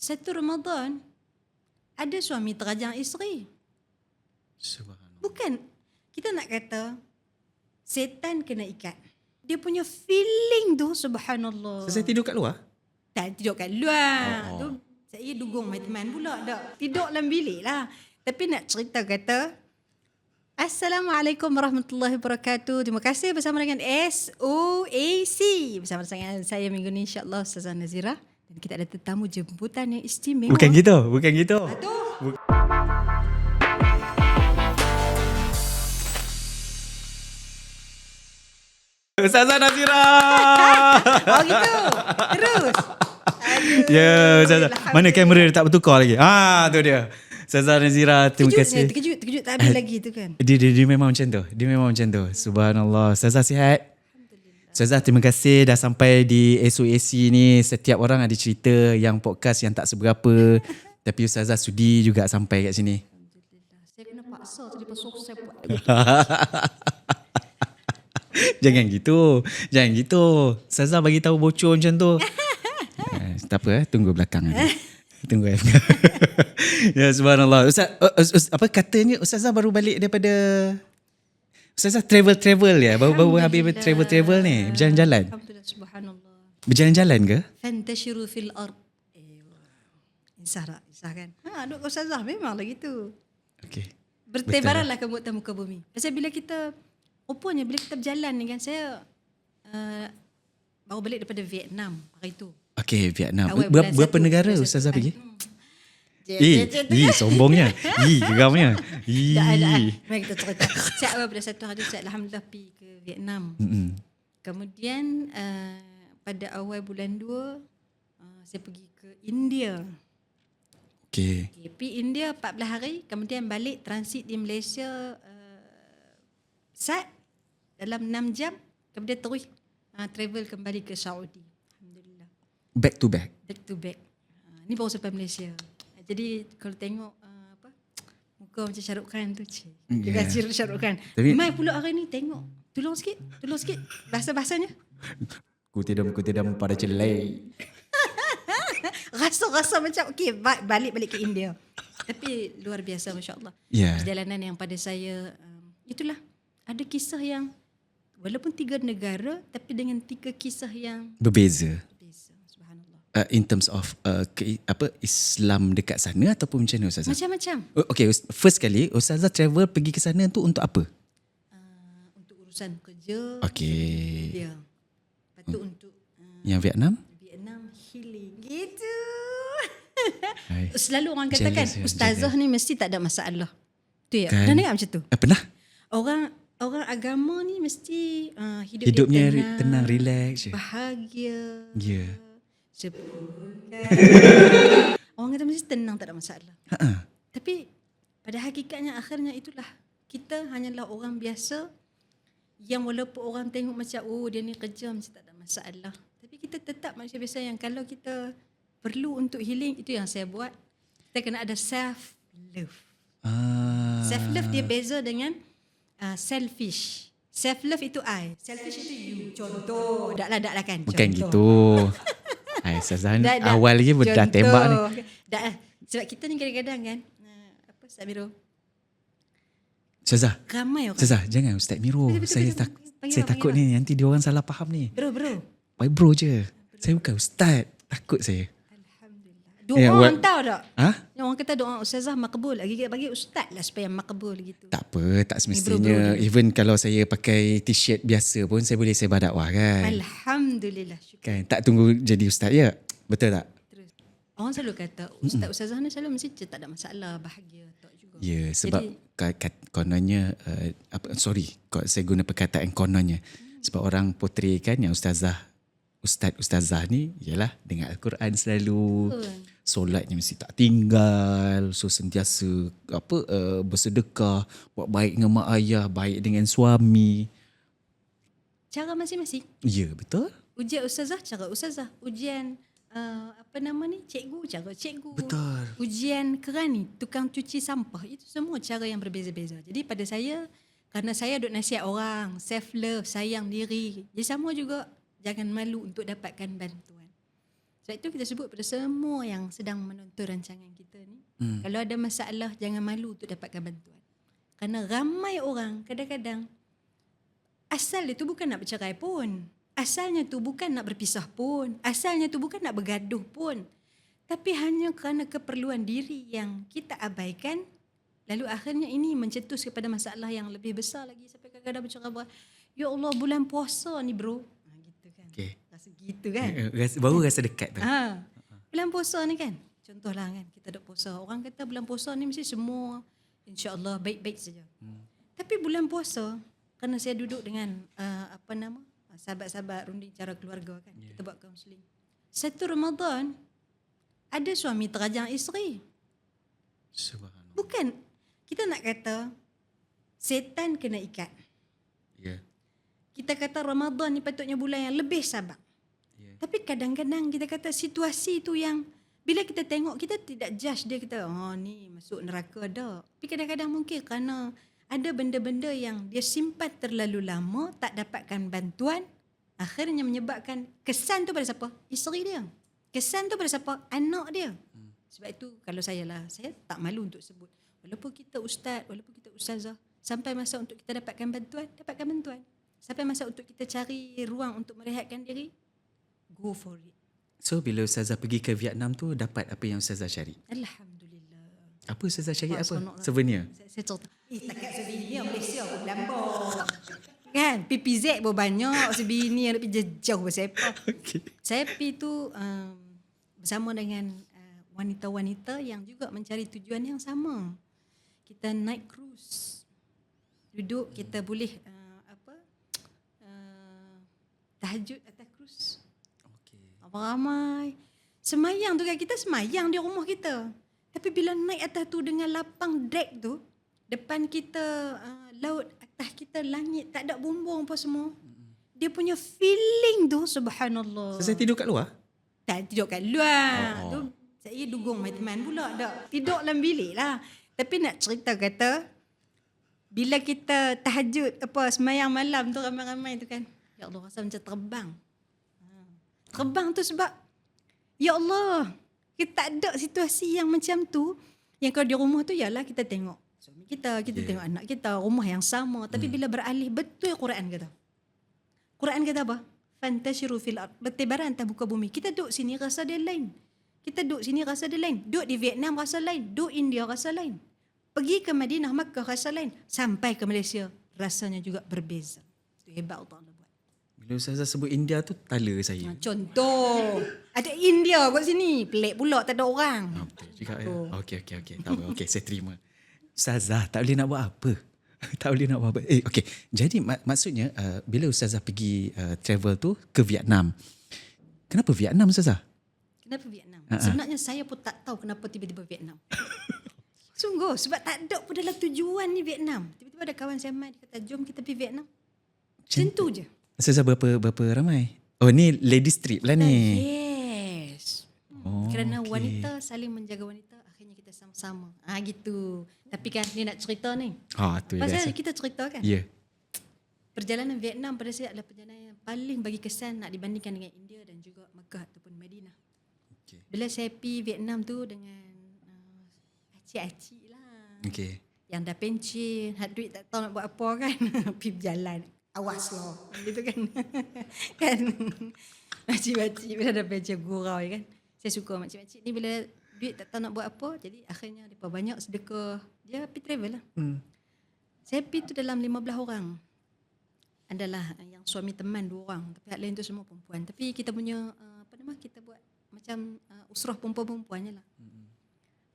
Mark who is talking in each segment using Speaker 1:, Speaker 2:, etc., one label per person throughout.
Speaker 1: satu Ramadan ada suami terajang isteri.
Speaker 2: Subhanallah.
Speaker 1: Bukan, kita nak kata setan kena ikat. Dia punya feeling tu subhanallah.
Speaker 2: Saya tidur kat luar?
Speaker 1: Tak tidur kat luar. Tu saya dugung mai teman pula dak. Tidur dalam bilik lah. Tapi nak cerita kata Assalamualaikum warahmatullahi wabarakatuh. Terima kasih bersama dengan SOAC. Bersama dengan saya minggu ni insya-Allah Ustazah Nazira, dan kita ada tetamu jemputan yang istimewa.
Speaker 2: Bukan gitu.
Speaker 1: Aduh.
Speaker 2: Ustazah Nazira.
Speaker 1: Oh gitu. Terus. Aduh.
Speaker 2: Ya, Ustazah. Mana kamera dia tak bertukar lagi? Tu dia. Ustazah Nazira, terima kasih.
Speaker 1: Terkejut tak habis lagi tu kan.
Speaker 2: Dia memang macam tu. Dia memang macam tu. Subhanallah. Ustazah sihat? Ustazah, terima kasih dah sampai di SOAC ni. Setiap orang ada cerita yang podcast yang tak seberapa. Tapi Ustazah sudi juga sampai kat sini.
Speaker 1: Alhamdulillah. Saya kena paksa tadi pasal saya buat.
Speaker 2: Jangan gitu. Ustazah bagi tahu bocor macam tu. Tak apa, tunggu belakang nanti. Tunggu. Ya, subhanallah. Ustaz, apa katanya Ustazah baru balik daripada Ustazah travel ya. Baru habis travel ni, berjalan-jalan.
Speaker 1: Alhamdulillah, subhanallah.
Speaker 2: Berjalan-jalan ke?
Speaker 1: Fantashiru fil ard. Insya kan. Duk Ustazah memanglah gitu.
Speaker 2: Okey.
Speaker 1: Bertebaranlah ke muka bumi. Pasal bila kita berjalan ni kan, saya baru balik daripada Vietnam hari tu.
Speaker 2: Okey, Vietnam.
Speaker 1: Awal bulan
Speaker 2: Berapa
Speaker 1: satu,
Speaker 2: negara
Speaker 1: bulan
Speaker 2: Ustazah
Speaker 1: satu.
Speaker 2: pergi? Sombongnya. Geramnya.
Speaker 1: Mari kita cerita. Saya awal bulan satu hari tu, saya Alhamdulillah pergi ke Vietnam. Kemudian pada awal bulan 2 saya pergi ke India.
Speaker 2: Okey.
Speaker 1: Pergi India 14 hari, kemudian balik transit di Malaysia dalam 6 jam, kemudian terus travel kembali ke Saudi. Alhamdulillah.
Speaker 2: Back to back.
Speaker 1: Ni baru sampai Malaysia. Jadi kalau tengok muka macam Shah Rukh Khan tu, dia kasi Shah Rukh Khan.
Speaker 2: Tapi-
Speaker 1: Mai pula hari ni tengok. Tolong sikit. Bahasa-bahasanya.
Speaker 2: Kutidam pada celai.
Speaker 1: Rasa macam okey, balik ke India. Tapi luar biasa, masya-Allah.
Speaker 2: Ya.
Speaker 1: Perjalanan yang pada saya itulah, ada kisah yang walaupun 3 negara tapi dengan 3 kisah yang
Speaker 2: Berbeza.
Speaker 1: berbeza. Subhanallah.
Speaker 2: In terms of Islam dekat sana ataupun macam mana Ustazah?
Speaker 1: Macam-macam.
Speaker 2: Okay, first kali Ustazah travel pergi ke sana tu untuk apa?
Speaker 1: Untuk urusan kerja.
Speaker 2: Okay.
Speaker 1: Ya. Lepas tu untuk
Speaker 2: Yang Vietnam?
Speaker 1: Vietnam healing. Gitu.
Speaker 2: Hai.
Speaker 1: Selalu orang katakan
Speaker 2: Jealous,
Speaker 1: ustazah ni mesti tak ada masalah. Tu ya.
Speaker 2: Kan.
Speaker 1: Pernah dengar macam tu?
Speaker 2: Pernah?
Speaker 1: Orang agama ni mesti
Speaker 2: Hidupnya
Speaker 1: dia
Speaker 2: tenang, relax je.
Speaker 1: bahagia.
Speaker 2: Ya.
Speaker 1: Orang kata mesti tenang, tak ada masalah.
Speaker 2: Ha-ha.
Speaker 1: Tapi pada hakikatnya akhirnya itulah, kita hanyalah orang biasa yang walaupun orang tengok macam dia ni kejam, mesti tak ada masalah. Tapi kita tetap manusia biasa yang kalau kita perlu untuk healing, itu yang saya buat. Kita kena ada self love. Self love dia beza dengan selfish. Self love itu I, selfish itu you. Contoh, daklah kan.
Speaker 2: Bukan
Speaker 1: Contoh.
Speaker 2: gitu. Hai, Ustazah ni
Speaker 1: Dah.
Speaker 2: awal lagi dah tembak ni.
Speaker 1: Dah. Sebab kita ni kadang-kadang kan, Ustaz Miro,
Speaker 2: Ustazah,
Speaker 1: ramai orang.
Speaker 2: Ustazah, jangan Ustaz Miro.
Speaker 1: Betul.
Speaker 2: Saya takut ni nanti dia orang salah faham ni.
Speaker 1: Bro.
Speaker 2: Panggil bro je. Saya bukan Ustaz. Takut saya.
Speaker 1: Alhamdulillah. Doa orang tahu tak?
Speaker 2: Ha?
Speaker 1: Yang orang kata doa ustazah makbul. Lagi kita bagi ustaz lah supaya makbul gitu.
Speaker 2: Tak apa, tak semestinya.
Speaker 1: bro.
Speaker 2: Even kalau saya pakai t-shirt biasa pun saya boleh sebar dakwah kan.
Speaker 1: Alhamdulillah. Syukur.
Speaker 2: Kan, tak tunggu jadi ustaz ya. Betul tak?
Speaker 1: Terus. Orang selalu kata ustazah ni selalu mesti tak ada masalah, bahagia tak juga.
Speaker 2: Ya, sebab kononnya saya guna perkataan kononnya. Sebab orang portraykan yang ustazah ni ialah dengar Al-Quran selalu. Solatnya mesti tak tinggal. So sentiasa bersedekah, buat baik dengan mak ayah, baik dengan suami.
Speaker 1: Cara masing-masing.
Speaker 2: Ya, betul.
Speaker 1: Ujian ustazah, cara ustazah. Ujian cikgu, cara cikgu.
Speaker 2: Betul.
Speaker 1: Ujian kerani, tukang cuci sampah, itu semua cara yang berbeza-beza. Jadi pada saya, kerana saya duk nasihat orang, self love, sayang diri. Jadi sama juga, jangan malu untuk dapatkan bantuan. Sebab itu kita sebut pada semua yang sedang menonton rancangan kita ni, kalau ada masalah jangan malu untuk dapatkan bantuan. Kerana ramai orang kadang-kadang asal dia tu bukan nak bercerai pun. Asalnya tu bukan nak berpisah pun. Asalnya tu bukan nak bergaduh pun. Tapi hanya kerana keperluan diri yang kita abaikan, lalu akhirnya ini mencetus kepada masalah yang lebih besar lagi. Sampai kadang-kadang bercakap, ya Allah bulan puasa ni bro. Gitu kan.
Speaker 2: Okay.
Speaker 1: Rasa gitu kan.
Speaker 2: Baru rasa dekat tu.
Speaker 1: Bulan puasa ni kan. Contohlah kan, kita duk puasa. Orang kata bulan puasa ni mesti semua insya-Allah baik-baik saja. Tapi bulan puasa, kerana saya duduk dengan sahabat-sahabat runding cara keluarga kan. Kita buat kaunseling. Satu Ramadan ada suami terajang isteri.
Speaker 2: Subhanallah.
Speaker 1: Bukan kita nak kata setan kena ikat.
Speaker 2: Ya.
Speaker 1: Kita kata Ramadan ni patutnya bulan yang lebih sabar. Tapi kadang-kadang kita kata situasi tu yang bila kita tengok, kita tidak judge dia, kita ni masuk neraka dah. Tapi kadang-kadang mungkin kerana ada benda-benda yang dia simpan terlalu lama, tak dapatkan bantuan, akhirnya menyebabkan kesan tu pada siapa? Isteri dia. Kesan tu pada siapa? Anak dia. Sebab itu kalau saya tak malu untuk sebut. Walaupun kita ustaz, walaupun kita ustazah, sampai masa untuk kita dapatkan bantuan. Sampai masa untuk kita cari ruang untuk merehatkan diri, go for it.
Speaker 2: So bila Ustazah pergi ke Vietnam tu, dapat apa yang Ustazah cari?
Speaker 1: Alhamdulillah.
Speaker 2: Apa Ustazah cari? Apa?
Speaker 1: Seronok
Speaker 2: Souvenir?
Speaker 1: Saya cerita. Takat souvenir Malaysia pun berlambak. Kan? PPZ pun banyak. Souvenir nak pergi jauh pasal apa.
Speaker 2: Okay.
Speaker 1: Saya pergi tu bersama dengan wanita-wanita yang juga mencari tujuan yang sama. Kita naik cruise. Duduk, kita boleh tahajud atas cruise. Ramai. Semayang tu kan, kita semayang di rumah kita. Tapi bila naik atas tu dengan lapang dek tu, depan kita laut, atas kita langit, tak ada bumbung apa semua. Dia punya feeling tu, subhanallah.
Speaker 2: So, saya tidur kat luar?
Speaker 1: Tak tidur kat luar. Tu saya dugong teman pula. Tak tidur dalam bilik lah. Tapi nak cerita kata, bila kita tahajud, semayang malam tu ramai-ramai tu kan, ya Allah rasa macam terbang. Terbang tu sebab ya Allah, kita tak ada situasi yang macam tu. Yang kalau di rumah tu ialah kita tengok suami kita tengok anak kita, rumah yang sama. Tapi bila beralih, betul Quran kata. Quran kata apa? Fantashiru fil ard, bertebaran atas muka bumi. Kita duduk sini rasa dia lain. Kita duduk sini rasa dia lain. Duduk di Vietnam rasa lain. Duduk India rasa lain. Pergi ke Madinah, Makkah rasa lain. Sampai ke Malaysia rasanya juga berbeza. Itu hebat Allah.
Speaker 2: Bila Ustazah sebut India tu, tala saya.
Speaker 1: Contoh, ada India kat sini. Pelik pula, tak ada orang.
Speaker 2: Betul juga ya. Okey. Tak apa. Okey, saya terima. Ustazah, tak boleh nak buat apa. Tak boleh nak buat apa. Okey. Jadi maksudnya, bila Ustazah pergi travel tu ke Vietnam. Kenapa Vietnam, Ustazah?
Speaker 1: Kenapa Vietnam? Sebenarnya saya pun tak tahu kenapa tiba-tiba Vietnam. Sungguh, sebab tak ada pun dalam tujuan ni Vietnam. Tiba-tiba ada kawan saya main, dia kata, jom kita pergi Vietnam. Macam tu je.
Speaker 2: Ustazah berapa ramai? Oh, ni ladies trip lah ni.
Speaker 1: Yes. Kerana wanita saling menjaga wanita, akhirnya kita sama-sama. Gitu. Tapi kan ni nak cerita ni.
Speaker 2: Tu
Speaker 1: pasal kita cerita kan.
Speaker 2: Ya.
Speaker 1: Perjalanan Vietnam pada saya adalah perjalanan yang paling bagi kesan nak dibandingkan dengan India dan juga Mekah ataupun Madinah. Okay. Bila saya pergi Vietnam tu dengan acik-acik lah.
Speaker 2: Okay.
Speaker 1: Yang dah pencen, had duit tak tahu nak buat apa kan. Pergi berjalan. Awas lah. Gitu kan. Kan. Makcik-makcik bila dah pencen gurau kan. Saya suka makcik-makcik ni bila duit tak tahu nak buat apa. Jadi akhirnya mereka banyak sedekah. Dia pergi travel lah. Saya pergi tu dalam 15 orang. Adalah yang suami teman 2 orang. Tapi hal lain tu semua perempuan. Tapi kita punya, kita buat macam usrah perempuan-perempuan je lah.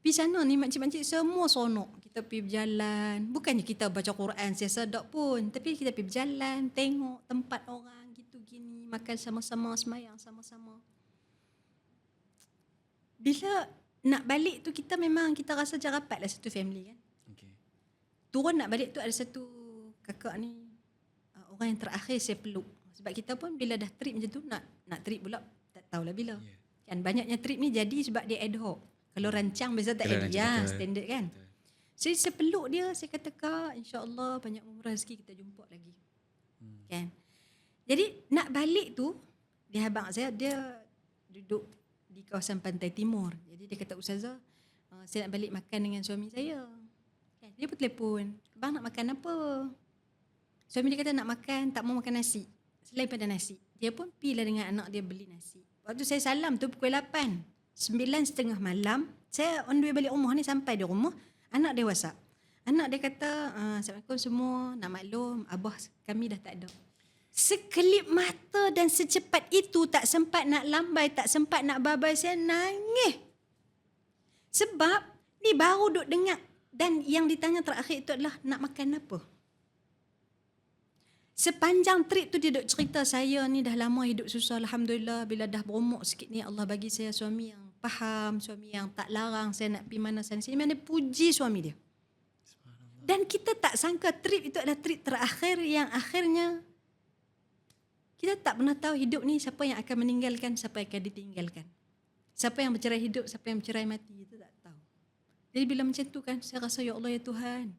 Speaker 1: Pergi sana ni makcik-makcik semua seronok. Kita pergi berjalan. Bukannya kita baca Quran sedap pun. Tapi kita pergi berjalan, tengok tempat orang gitu gini. Makan sama-sama, semayang sama-sama. Bila nak balik tu kita memang kita rasa macam rapat lah satu family kan. Okay. Turun nak balik tu ada satu kakak ni. Orang yang terakhir saya peluk. Sebab kita pun bila dah trip macam tu nak trip pula tak tahulah bila. Yeah. Kan banyaknya trip ni jadi sebab dia ad hoc. Kalau rancang biasa tak ada standard kan. Betul. Saya peluk dia, saya kata Kak, insya-Allah banyak umur rezeki kita jumpa lagi. Kan. Jadi nak balik tu dia abang saya dia duduk di kawasan Pantai Timur. Jadi dia kata, Ustazah, saya nak balik makan dengan suami saya. Kan? Dia pun telefon, abang nak makan apa? Suami dia kata nak makan, tak mau makan nasi. Selain pada nasi. Dia pun pergilah dengan anak dia beli nasi. Waktu saya salam tu pukul 8. 9.30 malam, saya on the way balik rumah ni, sampai di rumah, anak dia WhatsApp. Anak dia kata, Assalamualaikum semua, nak maklum, abah kami dah tak ada. Sekelip mata dan secepat itu, tak sempat nak lambai, tak sempat nak babai, saya nangis. Sebab ni baru duk dengar. Dan yang ditanya terakhir itu adalah nak makan apa. Sepanjang trip tu dia duk cerita, saya ni dah lama hidup susah. Alhamdulillah bila dah berumur sikit ni Allah bagi saya suami yang faham, suami yang tak larang saya nak pergi mana sana sini. Mana puji suami dia. Dan kita tak sangka trip itu adalah trip terakhir yang akhirnya kita tak pernah tahu hidup ni siapa yang akan meninggalkan, siapa yang akan ditinggalkan. Siapa yang bercerai hidup, siapa yang bercerai mati, kita tak tahu. Jadi bila macam tu kan, saya rasa ya Allah ya Tuhan,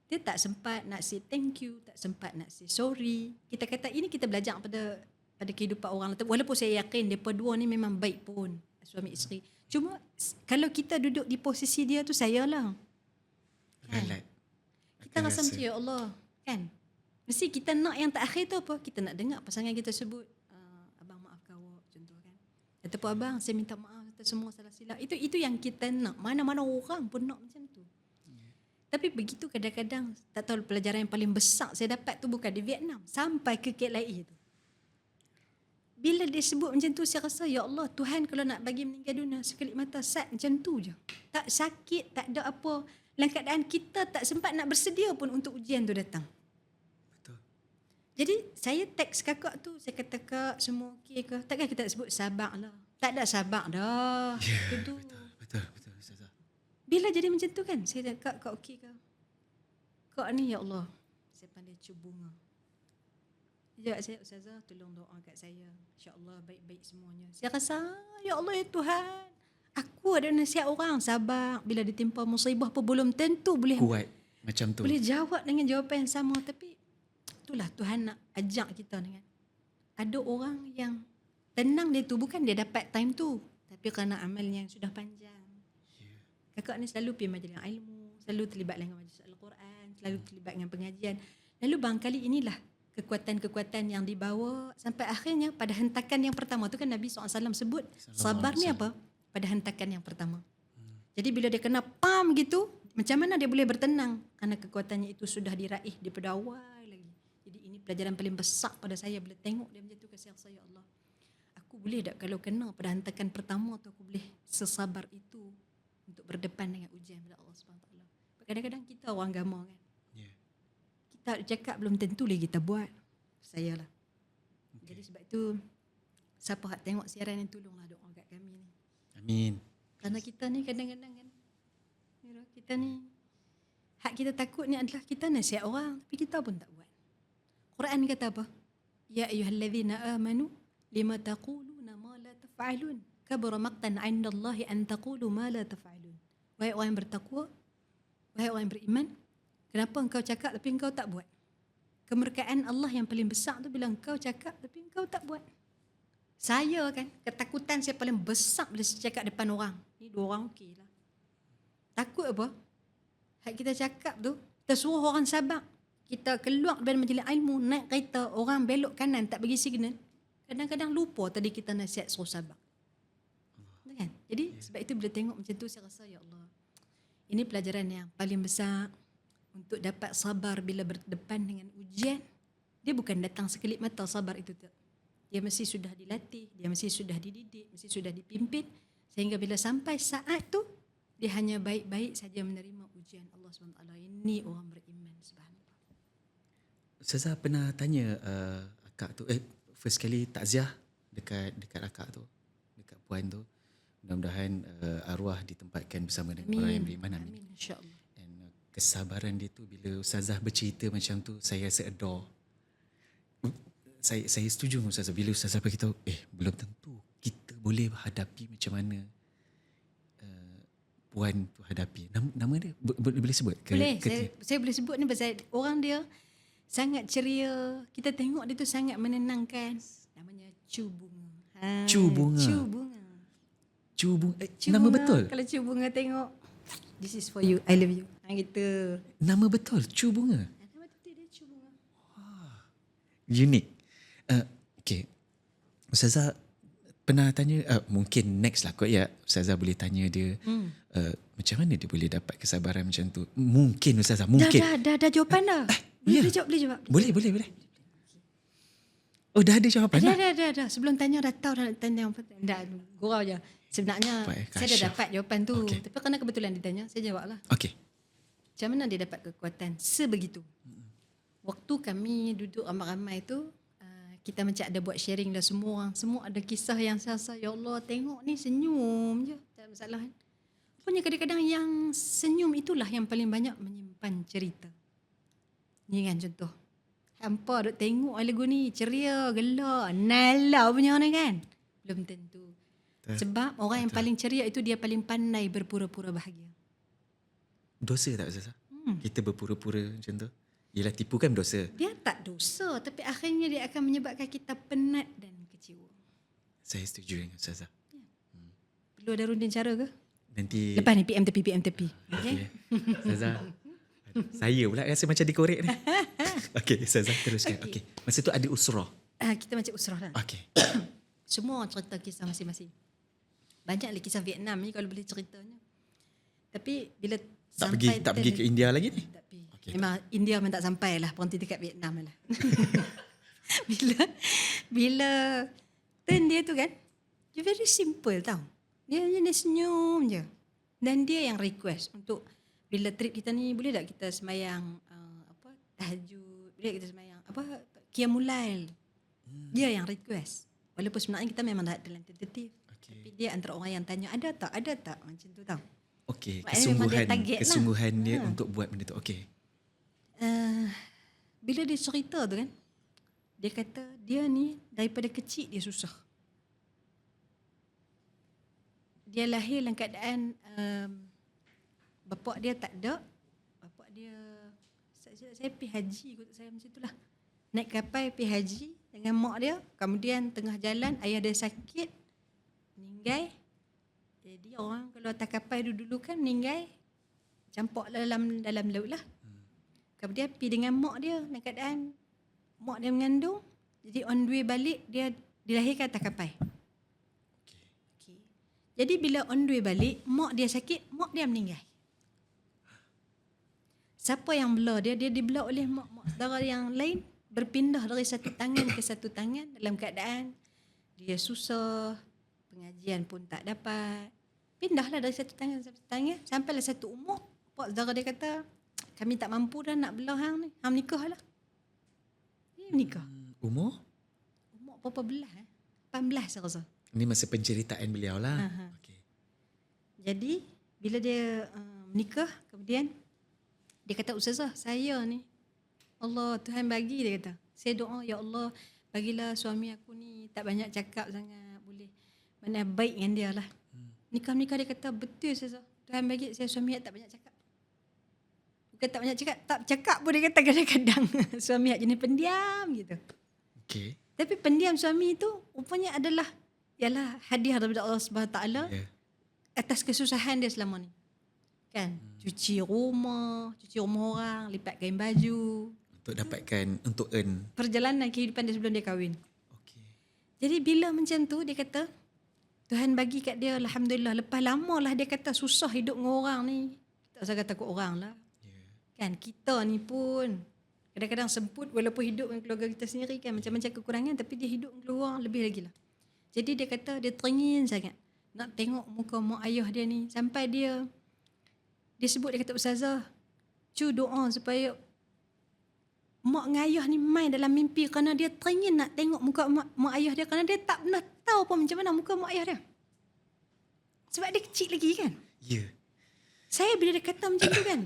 Speaker 1: dia tak sempat nak say thank you, tak sempat nak say sorry. Kita kata ini kita belajar pada kehidupan orang. Walaupun saya yakin mereka dua ni memang baik pun, suami isteri. Cuma kalau kita duduk di posisi dia tu, saya lah. Kan? Kita rasa macam ya Allah, kan? Mesti kita nak yang terakhir tu apa? Kita nak dengar pasangan kita sebut, abang maafkan awak, contoh kan. Ataupun abang saya minta maaf atas semua salah silap. Itu yang kita nak. Mana-mana orang pun nak macam tu. Tapi begitu kadang-kadang, tak tahu pelajaran yang paling besar saya dapat tu bukan di Vietnam, sampai ke KLIA tu. Bila dia sebut macam tu, saya rasa ya Allah, Tuhan kalau nak bagi meninggal dunia sekelip mata sat macam tu je. Tak sakit, tak ada apa. Dalam keadaan kita tak sempat nak bersedia pun untuk ujian tu datang.
Speaker 2: Betul.
Speaker 1: Jadi saya teks kakak tu, saya kata kak semua okey ke? Takkan kita sebut sabar lah. Tak ada sabar dah.
Speaker 2: Betul. Ustazah.
Speaker 1: Bila jadi macam tu kan, saya cakap, kak okey ke? Kak ni ya Allah, saya pandai cium bunga. Dia saya, Ustazah tolong doa kat saya. InsyaAllah baik-baik semuanya. Saya rasa, ya Allah ya Tuhan, aku ada nasihat orang, sabar. Bila ditimpa musibah pun belum tentu boleh
Speaker 2: Kuat macam tu.
Speaker 1: Boleh jawab dengan jawapan yang sama. Tapi itulah Tuhan nak ajak kita dengan. Ada orang yang tenang dia tu, bukan dia dapat time tu, tapi kerana amalnya yang sudah panjang. Kakak ni selalu pergi majlis ilmu, selalu terlibat dengan majlis Al-Quran, selalu terlibat dengan pengajian. Lalu barangkali inilah kekuatan-kekuatan yang dibawa sampai akhirnya pada hentakan yang pertama tu kan Nabi SAW sebut sabar ni apa? Pada hentakan yang pertama. Jadi bila dia kena pam gitu, macam mana dia boleh bertenang? Kerana kekuatannya itu sudah diraih daripada awal lagi. Jadi ini pelajaran paling besar pada saya bila tengok dia macam tu, kasi saya, ya Allah, aku boleh tak kalau kena pada hentakan pertama tu, aku boleh sesabar itu untuk berdepan dengan ujian pada Allah SWT. Kadang-kadang kita orang agama kan, kita cakap belum tentu lagi kita buat. Saya lah. Jadi sebab itu, siapa hak tengok siaran ni, tolonglah doa kat kami ni.
Speaker 2: Amin.
Speaker 1: Kerana kita ni kadang-kadang kan, kita ni, hak kita takut ni adalah kita nasihat orang, tapi kita pun tak buat. Quran kata apa? Ya ayyuhallazina amanu lima taquluna ma la taf'alun. Kabura maqtan 'indallahi an taqulu ma la taf'alun. Wahai orang yang bertakwa, wahai orang yang beriman, kenapa engkau cakap tapi engkau tak buat? Kemurkaan Allah yang paling besar tu bila engkau cakap tapi engkau tak buat. Saya kan, ketakutan saya paling besar bila saya cakap depan orang. Ni dua orang okey lah. Takut apa? Hak kita cakap tu, kita suruh orang sabar. Kita keluar dari majlis ilmu, naik kereta, orang belok kanan tak bagi signal. Kadang-kadang lupa tadi kita nasihat suruh sabar. Kan? Jadi sebab itu bila tengok macam tu, saya rasa ya Allah, ini pelajaran yang paling besar untuk dapat sabar bila berdepan dengan ujian. Dia bukan datang sekelip mata sabar itu. Dia mesti sudah dilatih, dia mesti sudah dididik, mesti sudah dipimpin, sehingga bila sampai saat tu dia hanya baik-baik saja menerima ujian Allah SWT. Ini orang beriman, subhanallah.
Speaker 2: Ustazah pernah tanya akak tu, first kali takziah dekat akak tu, dekat puan tu. Mudah-mudahan arwah ditempatkan bersama dengan orang yang beriman. Amin.
Speaker 1: InsyaAllah.
Speaker 2: Dan kesabaran dia tu, bila Ustazah bercerita macam tu, saya rasa adore. Saya setuju dengan Ustazah. Bila Ustazah beritahu, belum tentu kita boleh hadapi macam mana puan tu hadapi. Nama dia boleh sebut?
Speaker 1: Boleh. Saya boleh sebut ni pasal orang dia sangat ceria. Kita tengok dia tu sangat menenangkan. Namanya Cu Bunga.
Speaker 2: Cu Bunga.
Speaker 1: Cu Bunga.
Speaker 2: Cu bunga.
Speaker 1: Cium
Speaker 2: Nama
Speaker 1: bunga,
Speaker 2: betul?
Speaker 1: Kalau cium bunga tengok, this is for you, I love you. Gitu.
Speaker 2: Nama betul, Cu bunga.
Speaker 1: Nama betul dia cium bunga.
Speaker 2: Unik. Okay. Ustazah pernah tanya, mungkin next lah kot ya, Ustazah boleh tanya dia, macam mana dia boleh dapat kesabaran macam tu? Mungkin Ustazah, mungkin.
Speaker 1: Dah jawapan dah. Boleh jawab.
Speaker 2: Boleh. Oh, dah ada jawapan dah?
Speaker 1: Dah. Sebelum tanya dah tahu dah nak tanya apa. Dah gurau je. Sebenarnya saya dah dapat jawapan tu.
Speaker 2: Okay.
Speaker 1: Tapi kerana kebetulan ditanya, saya jawab lah.
Speaker 2: Okay.
Speaker 1: Macam mana dia dapat kekuatan sebegitu? Waktu kami duduk ramai-ramai tu, kita macam ada buat sharing dah semua ada kisah yang saya ya Allah tengok ni senyum je, tak ada masalah kan. Rupanya kadang-kadang yang senyum itulah yang paling banyak menyimpan cerita. Ni kan contoh. Hampa duk tengok lagu ni ceria, gelak, nalau punya ni kan. Belum tentu. Sebab orang yang paling ceria itu dia paling pandai berpura-pura bahagia.
Speaker 2: Dosa tak Ustazah? Kita berpura-pura macam tu? Yelah, tipu kan dosa.
Speaker 1: Dia tak dosa, tapi akhirnya dia akan menyebabkan kita penat dan kecewa.
Speaker 2: Saya setuju dengan Ustazah.
Speaker 1: Perlu ada runding cara ke?
Speaker 2: Nanti
Speaker 1: Lepas ni PM tepi.
Speaker 2: okay. Ustazah, saya pula rasa macam dikorek ni. Okay, Ustazah teruskan. Okay. Masa tu ada usrah.
Speaker 1: Kita macam usrah lah.
Speaker 2: Okay.
Speaker 1: Semua orang cerita kisah masing-masing. Banyak lagi kisah Vietnam ni kalau boleh ceritanya. Tapi bila
Speaker 2: Tak
Speaker 1: sampai
Speaker 2: pergi ke India lagi ni?
Speaker 1: Tak pergi.
Speaker 2: Okay.
Speaker 1: Memang India memang tak sampai lah. Berhenti dekat Vietnam lah. bila turn dia tu kan, dia very simple tau. Dia senyum je. Dan dia yang request untuk bila trip kita ni, boleh tak kita semayang tahajud, boleh kita semayang Qiyamul Lail. Dia yang request. Walaupun sebenarnya kita memang dah dalam tentatif. Tapi dia antara orang yang tanya, ada tak macam tu tau.
Speaker 2: Okey,
Speaker 1: Maknanya
Speaker 2: kesungguhan dia untuk buat benda tu. Okey.
Speaker 1: Bila dia cerita tu kan, dia kata dia ni daripada kecil dia susah. Dia lahir dalam keadaan bapak dia tak ada. Bapak dia, saya pergi haji kot, saya macam itulah. Naik kapal pergi haji dengan mak dia. Kemudian tengah jalan ayah dia sakit, meninggal. Jadi orang kalau atas kapal dulu kan meninggal, campak dalam laut lah. Kemudian pergi dengan mak dia dalam keadaan mak dia mengandung. Jadi on the way balik dia dilahirkan atas kapal. Okay. Jadi bila on the way balik, mak dia sakit, mak dia meninggal. Siapa yang bela dia dibela oleh mak saudara yang lain, berpindah dari satu tangan ke satu tangan dalam keadaan dia susah, pengajian pun tak dapat. Pindahlah dari satu tangan ke satu tangan sampailah satu umur, pak saudara dia kata, kami tak mampu dah nak belah hang ni. Hang nikahlah. Dia menikah.
Speaker 2: Umur
Speaker 1: berapa belah? 18 saya rasa.
Speaker 2: Ini masa penceritaan beliau lah. Okay.
Speaker 1: Jadi bila dia menikah, kemudian dia kata, Ustazah, saya ni Allah Tuhan bagi, dia kata. Saya doa, ya Allah, bagilah suami aku ni tak banyak cakap sangat, boleh mana baik dengan dia lah. Nikah-nikah dia kata, betul Ustazah, Tuhan bagi saya suami yang tak banyak cakap. Bukan tak banyak cakap, tak cakap pun dia kata kadang-kadang. Suami yang jenis pendiam gitu.
Speaker 2: Okay.
Speaker 1: Tapi pendiam suami itu rupanya adalah ialah hadiah daripada Allah SWT atas kesusahan dia selama ni. Kan? Cuci rumah orang, lipat kain baju.
Speaker 2: Untuk dapatkan, untuk earn.
Speaker 1: Perjalanan kehidupan dia sebelum dia kahwin.
Speaker 2: Okay.
Speaker 1: Jadi bila macam tu, dia kata, Tuhan bagi kat dia, Alhamdulillah. Lepas lama lah dia kata susah hidup dengan orang ni. Tak usah kata takut orang lah. Kan kita ni pun kadang-kadang semput walaupun hidup dengan keluarga kita sendiri kan, macam-macam kekurangan, tapi dia hidup dengan keluar lebih lagi lah. Jadi dia kata dia teringin sangat nak tengok muka mak ayah dia ni, sampai dia sebut, dia kata, Ustazah, cu doa supaya mak dengan ayah ni main dalam mimpi, kerana dia teringin nak tengok muka mak ayah dia, kerana dia tak pernah tahu pun macam mana muka mak ayah dia. Sebab dia kecil lagi kan.
Speaker 2: Ya.
Speaker 1: Saya bila dia kata macam tu kan,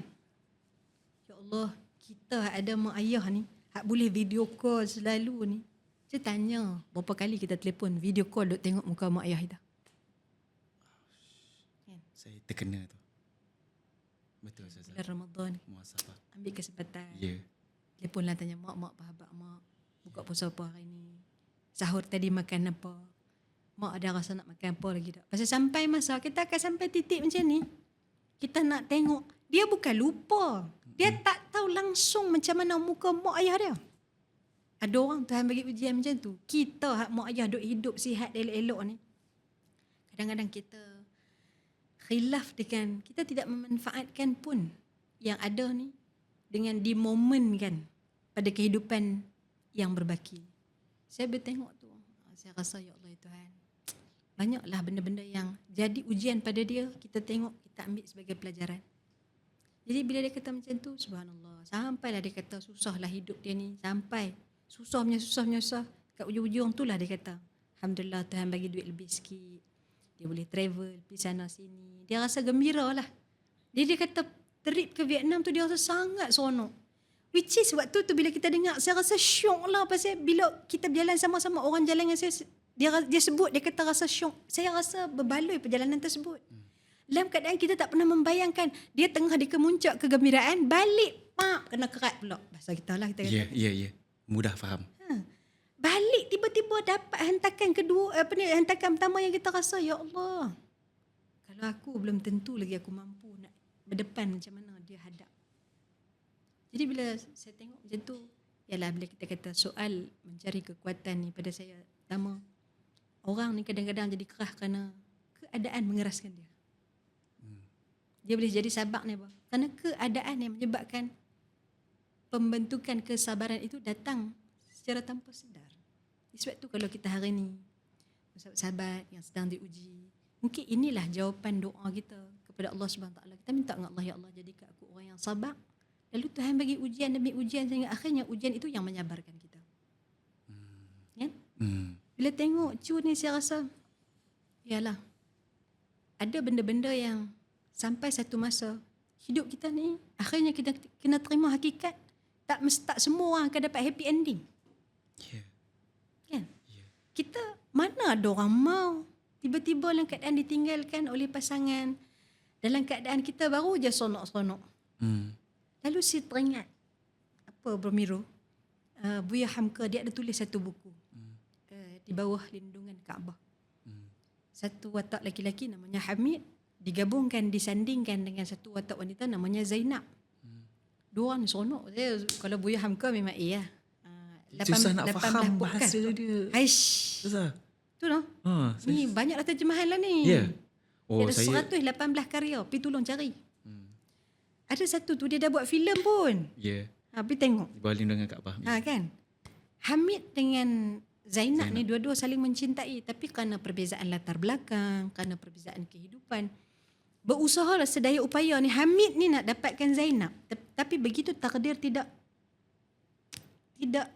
Speaker 1: ya Allah, kita ada mak ayah ni, hak boleh video call selalu ni. Saya tanya, berapa kali kita telefon, video call duk tengok muka mak ayah kita.
Speaker 2: Saya terkena tu. Betul Ustazah.
Speaker 1: Bulan Ramadan,
Speaker 2: Muhasabah.
Speaker 1: ambil kesempatan.
Speaker 2: Ya.
Speaker 1: Telefonlah tanya, mak, apa khabar mak? Buka puasa apa hari ni? Sahur tadi makan apa? mak ada rasa nak makan apa lagi tak. Pasal sampai masa kita akan sampai titik macam ni, kita nak tengok, dia bukan lupa. Dia tak tahu langsung macam mana muka mak ayah dia. Ada orang Tuhan bagi ujian macam tu. Kita mak ayah duk hidup sihat elok-elok ni, kadang-kadang kita khilaf dengan, kita tidak memanfaatkan pun yang ada ni dengan dimomentkan pada kehidupan yang berbaki. Saya bertengok tu, saya rasa ya Allah ya Tuhan, banyaklah benda-benda yang jadi ujian pada dia, kita tengok, kita ambil sebagai pelajaran. Jadi bila dia kata macam tu, subhanallah, sampailah dia kata susahlah hidup dia ni, sampai susah. Kat ujung-ujung tu lah dia kata, alhamdulillah Tuhan bagi duit lebih sikit, dia boleh travel pergi sana sini, dia rasa gembira lah. Dia kata trip ke Vietnam tu dia rasa sangat seronok. Which is waktu tu bila kita dengar, saya rasa syok lah. Pasal bila kita berjalan sama-sama, orang jalan dengan saya, dia sebut, dia kata rasa syok. Saya rasa berbaloi perjalanan tersebut. Dalam keadaan kita tak pernah membayangkan, dia tengah di kemuncak kegembiraan, balik, kena kerat pula. Bahasa kita lah, kita kata.
Speaker 2: Ya. Mudah faham.
Speaker 1: Balik tiba-tiba dapat hentakan kedua, hentakan pertama yang kita rasa, ya Allah, kalau aku belum tentu lagi aku mampu nak berdepan macam mana dia hadap. Jadi bila saya tengok macam tu, ialah bila kita kata soal mencari kekuatan ni, pada saya pertama, orang ni kadang-kadang jadi kerah kerana keadaan mengeraskan dia. Dia boleh jadi sabak ni apa? Kerana keadaan yang menyebabkan pembentukan kesabaran itu datang secara tanpa sedar. Sebab tu kalau kita hari ni, sahabat-sahabat yang sedang diuji, mungkin inilah jawapan doa kita kepada Allah SWT. Kita minta dengan Allah, ya Allah jadikan aku orang yang sabar. Lalu Tuhan bagi ujian demi ujian, sehingga akhirnya ujian itu yang menyabarkan kita. Kan? Bila tengok cu ni, saya rasa, yalah, ada benda-benda yang sampai satu masa hidup kita ni, akhirnya kita kena terima hakikat. Tak semua orang akan dapat happy ending. Kan? Kita, mana ada orang mau tiba-tiba dalam keadaan ditinggalkan oleh pasangan, dalam keadaan kita baru je sonok-sonok. Lalu saya teringat, Bro Miro, Buya Hamka, dia ada tulis satu buku di bawah lindungan Kaabah. Satu watak lelaki namanya Hamid, disandingkan dengan satu watak wanita namanya Zainab. Dua orang seronok. Saya, kalau Buya Hamka memang lah.
Speaker 2: Susah nak faham bahasa dia.
Speaker 1: Aish.
Speaker 2: Susah.
Speaker 1: Tu lah. Ni banyaklah terjemahan lah ni.
Speaker 2: Ya.
Speaker 1: Oh, dia ada 118 karya. Pergi tolong cari. Ada satu tu dia dah buat filem pun.
Speaker 2: Ya.
Speaker 1: Pergi tengok.
Speaker 2: Di bawah lindungan Kaabah.
Speaker 1: Kan. Hamid dengan Zainab ni dua-dua saling mencintai, tapi kerana perbezaan latar belakang, kerana perbezaan kehidupan, berusahalah sedaya upaya ni Hamid ni nak dapatkan Zainab, tapi begitu takdir tidak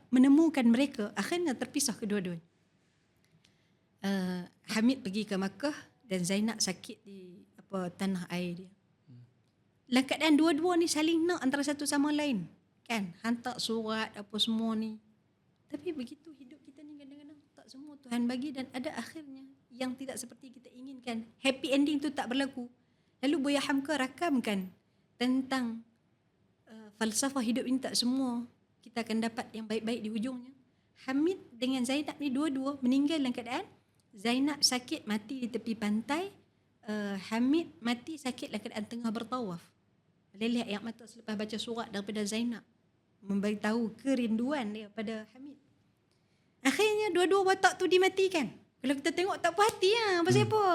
Speaker 1: menemukan mereka, akhirnya terpisah kedua-duanya. Hamid pergi ke Makkah dan Zainab sakit di tanah air dia. Dalam keadaan dua-dua ni saling nak antara satu sama lain, kan, hantar surat apa semua ni. Tapi begitu hidup kita ni, kadang-kadang tak semua Tuhan bagi, dan ada akhirnya yang tidak seperti kita inginkan. Happy ending tu tak berlaku. Lalu Buya Hamka rakamkan tentang falsafah hidup ini, tak semua kita akan dapat yang baik-baik di hujungnya. Hamid dengan Zainab ni dua-dua meninggal dalam keadaan Zainab sakit mati di tepi pantai, Hamid mati sakit dalam keadaan tengah bertawaf. Meleleh air mata selepas baca surat daripada Zainab, memberitahu kerinduan dia pada Hamid. Akhirnya dua-dua watak tu dimatikan. Kalau kita tengok tak puas hati lah. Pasal apa?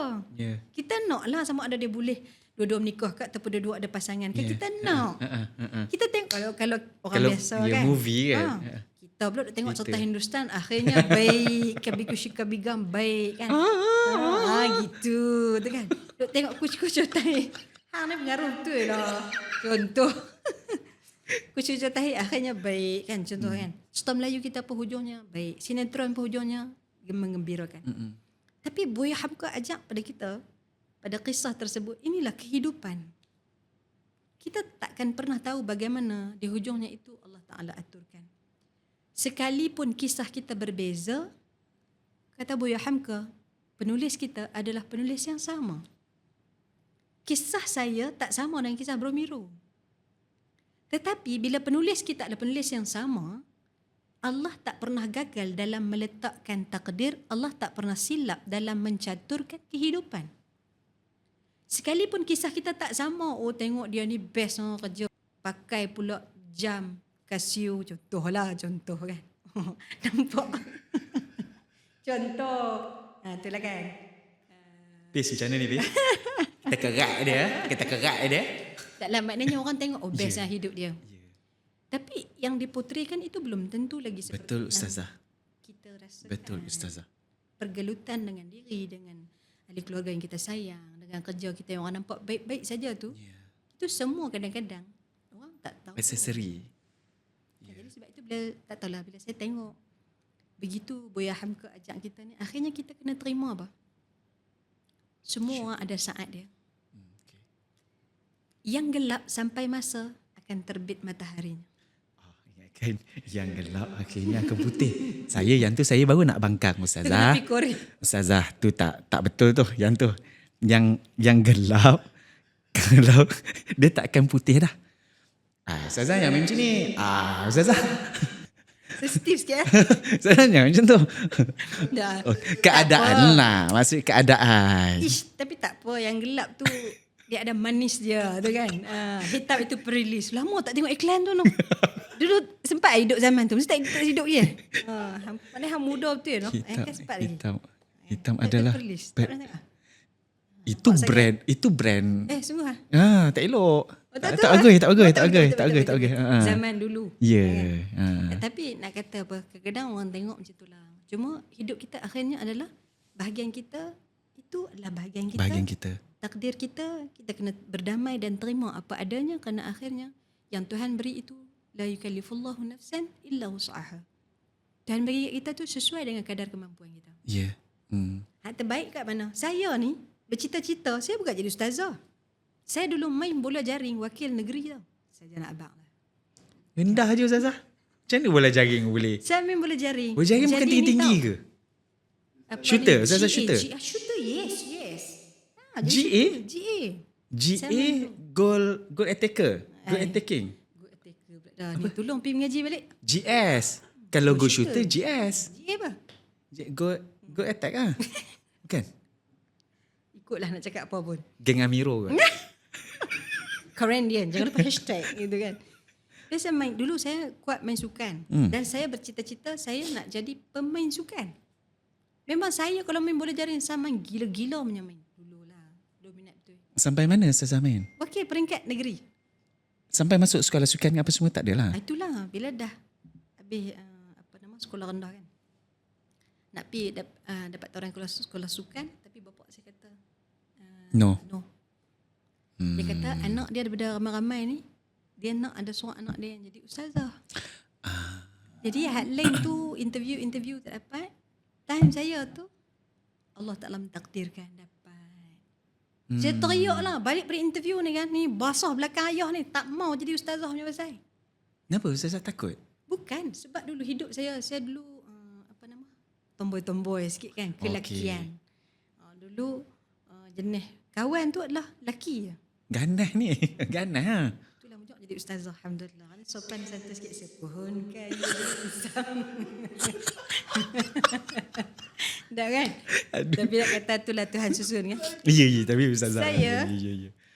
Speaker 1: Kita nak lah sama ada dia boleh dua-dua menikah ke ataupun dua-dua ada pasangan ke. Kita nak. Kita tengok kalau orang biasa kan.
Speaker 2: Movie kan.
Speaker 1: Kita pula tengok cerita Hindustan, akhirnya baik. Kabi kushika bigam baik kan. Gitu. Tu kan. Duk tengok kucu-kucu tahi. Hang ni pengaruh tu lah. Contoh. Kucu-kucu tahi akhirnya baik kan. Contoh kan. Cerita Melayu kita apa hujungnya baik. Sinetron apa hujungnya mengembirakan. Tapi Buya Hamka ajak pada kita, pada kisah tersebut, inilah kehidupan. Kita takkan pernah tahu bagaimana di hujungnya itu Allah Ta'ala aturkan. Sekalipun kisah kita berbeza, kata Buya Hamka, penulis kita adalah penulis yang sama. Kisah saya tak sama dengan kisah Bro Miro. Tetapi bila penulis kita adalah penulis yang sama, Allah tak pernah gagal dalam meletakkan takdir, Allah tak pernah silap dalam mencaturkan kehidupan. Sekalipun kisah kita tak sama, tengok dia ni best kerja, pakai pula jam Casio, contoh kan. Nampak? Contoh. Itulah kan.
Speaker 2: Pis macam mana ni, Pis? Kita kerak dia.
Speaker 1: Taklah, maknanya orang tengok, best lah hidup dia. Tapi yang dipotretkan itu belum tentu lagi seperti
Speaker 2: Betul, Ustazah.
Speaker 1: kita rasakan.
Speaker 2: Betul, Ustazah.
Speaker 1: Pergelutan dengan diri, dengan ahli keluarga yang kita sayang, dengan kerja kita yang orang nampak baik-baik saja tu, itu semua kadang-kadang orang tak tahu.
Speaker 2: Aksesori.
Speaker 1: Jadi sebab itu bila saya tengok begitu Buya Hamka ajak kita ni, akhirnya kita kena terima apa? Semua orang ada saat dia.
Speaker 2: Okay.
Speaker 1: Yang gelap sampai masa akan terbit mataharinya.
Speaker 2: Kan yang gelap akhirnya akan putih. Yang tu saya baru nak bangkang, Ustazah. Ustazah tu tak betul tu. Yang gelap kalau dia tak akan putih dah. Ustazah yang macam ni. Ustazah.
Speaker 1: Sensitif sikit
Speaker 2: Ustazah yang macam tu.
Speaker 1: Dah.
Speaker 2: Keadaan lah. Maksud keadaan.
Speaker 1: Tapi tak apa, yang gelap tu dia ada manis dia tu kan. Hitam itu perilis. Lama tak tengok iklan tu no. Dulu sempat hidup zaman tu. Mesti tak hidup je. Mana hang muda betul no. Kan sempat lagi.
Speaker 2: Hitam adalah itu brand.
Speaker 1: Sungguh
Speaker 2: tak elok. Tak bagus.
Speaker 1: Zaman dulu.
Speaker 2: Ya.
Speaker 1: Tapi nak kata apa, kadang-kadang orang tengok macam itulah. Cuma hidup kita akhirnya adalah bahagian kita, itu adalah bahagian kita. Takdir kita kena berdamai dan terima apa adanya, kerana akhirnya yang Tuhan beri itu la yukallifullahu nafsan illa wus'aha. Tuhan bagi kita tu sesuai dengan kadar kemampuan kita.
Speaker 2: Ya.
Speaker 1: Terbaik kat mana? Saya ni bercita-cita saya bukan jadi ustazah. Saya dulu main bola jaring wakil negeri tau. Saya nak abang lah.
Speaker 2: Rendah je Ustazah. Macam mana bola jaring boleh?
Speaker 1: Saya main bola jaring.
Speaker 2: Bola jaring bukan tinggi-tinggi ke? Shooter, Ustazah shooter.
Speaker 1: Shooter, yes.
Speaker 2: GA?
Speaker 1: GA
Speaker 2: goal attacker. Goal attacking.
Speaker 1: Goal attacker pula dah. Ni tolong pergi mengaji balik.
Speaker 2: GS. Kalau goal shooter GS.
Speaker 1: GA apa?
Speaker 2: Goal attack ah. Bukan?
Speaker 1: Ikutlah nak cakap apa pun.
Speaker 2: Geng Amiro ke?
Speaker 1: Korean, jangan lupa hashtag gitu kan. Saya main, dulu saya kuat main sukan. Dan saya bercita-cita saya nak jadi pemain sukan. Memang saya kalau main bola jaring saya main gila-gila punya main. Dululah. Dominat betul.
Speaker 2: Sampai mana Ustazah main?
Speaker 1: Wakil peringkat negeri.
Speaker 2: Sampai masuk sekolah sukan apa semua tak adalah?
Speaker 1: Itulah bila dah habis sekolah rendah kan. Nak pergi dapat tawaran sekolah sukan, tapi bapa saya kata
Speaker 2: no.
Speaker 1: Dia kata anak dia daripada ramai-ramai ni, dia nak ada seorang anak dia yang jadi ustazah. Jadi hal lain tu interview tak dapat. Time saya tu Allah Ta'ala mentakdirkan dapat. Saya teriak lah balik pada interview ni kan, ni basah belakang ayah ni, tak mau jadi ustazah punya pasal.
Speaker 2: Kenapa Ustazah takut?
Speaker 1: Bukan, sebab dulu hidup saya dulu tomboy-tomboy sikit kan, kelakian. Dulu jenis kawan tu adalah lelaki je.
Speaker 2: Ganas ni, ganas ha.
Speaker 1: Itulah muncul jadi ustazah, alhamdulillah. Sopan santai sikit, saya pohon kayu pisang. Dah kan? Aduh. Tapi nak kata itulah Tuhan susun kan?
Speaker 2: Ya, tapi ustazah.
Speaker 1: Saya,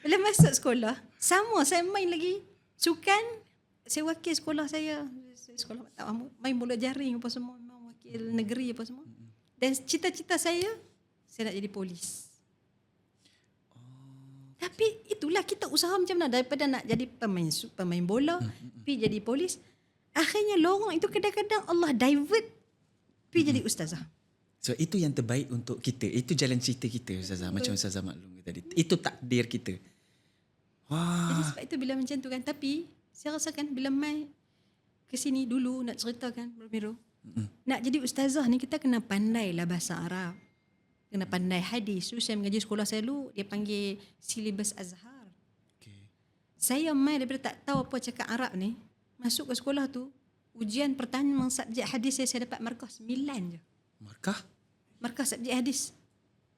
Speaker 1: bila masuk sekolah, sama saya main lagi sukan, saya wakil sekolah saya. Sekolah tak main bola jaring apa semua, memang wakil negeri apa semua. Dan cita-cita saya nak jadi polis. Tapi itulah kita usaha macam mana, daripada nak jadi pemain bola, pergi jadi polis. Akhirnya lorong itu kadang-kadang Allah divert pergi jadi ustazah.
Speaker 2: So itu yang terbaik untuk kita. Itu jalan cerita kita Ustazah. Macam Ustazah maklum tadi. Itu takdir kita. Wah.
Speaker 1: Jadi sebab itu bila macam tu kan. Tapi saya rasakan bila mai ke sini dulu nak ceritakan Miro. Nak jadi ustazah ni kita kena pandai lah bahasa Arab. Kena pandai hadis. So saya mengaji sekolah saya dulu, dia panggil silibus Azhar. Okay. Saya mai daripada tak tahu apa cakap Arab ni, masuk ke sekolah tu, ujian pertanyaan subjek hadis saya dapat markah 9 je. Markah subjek hadis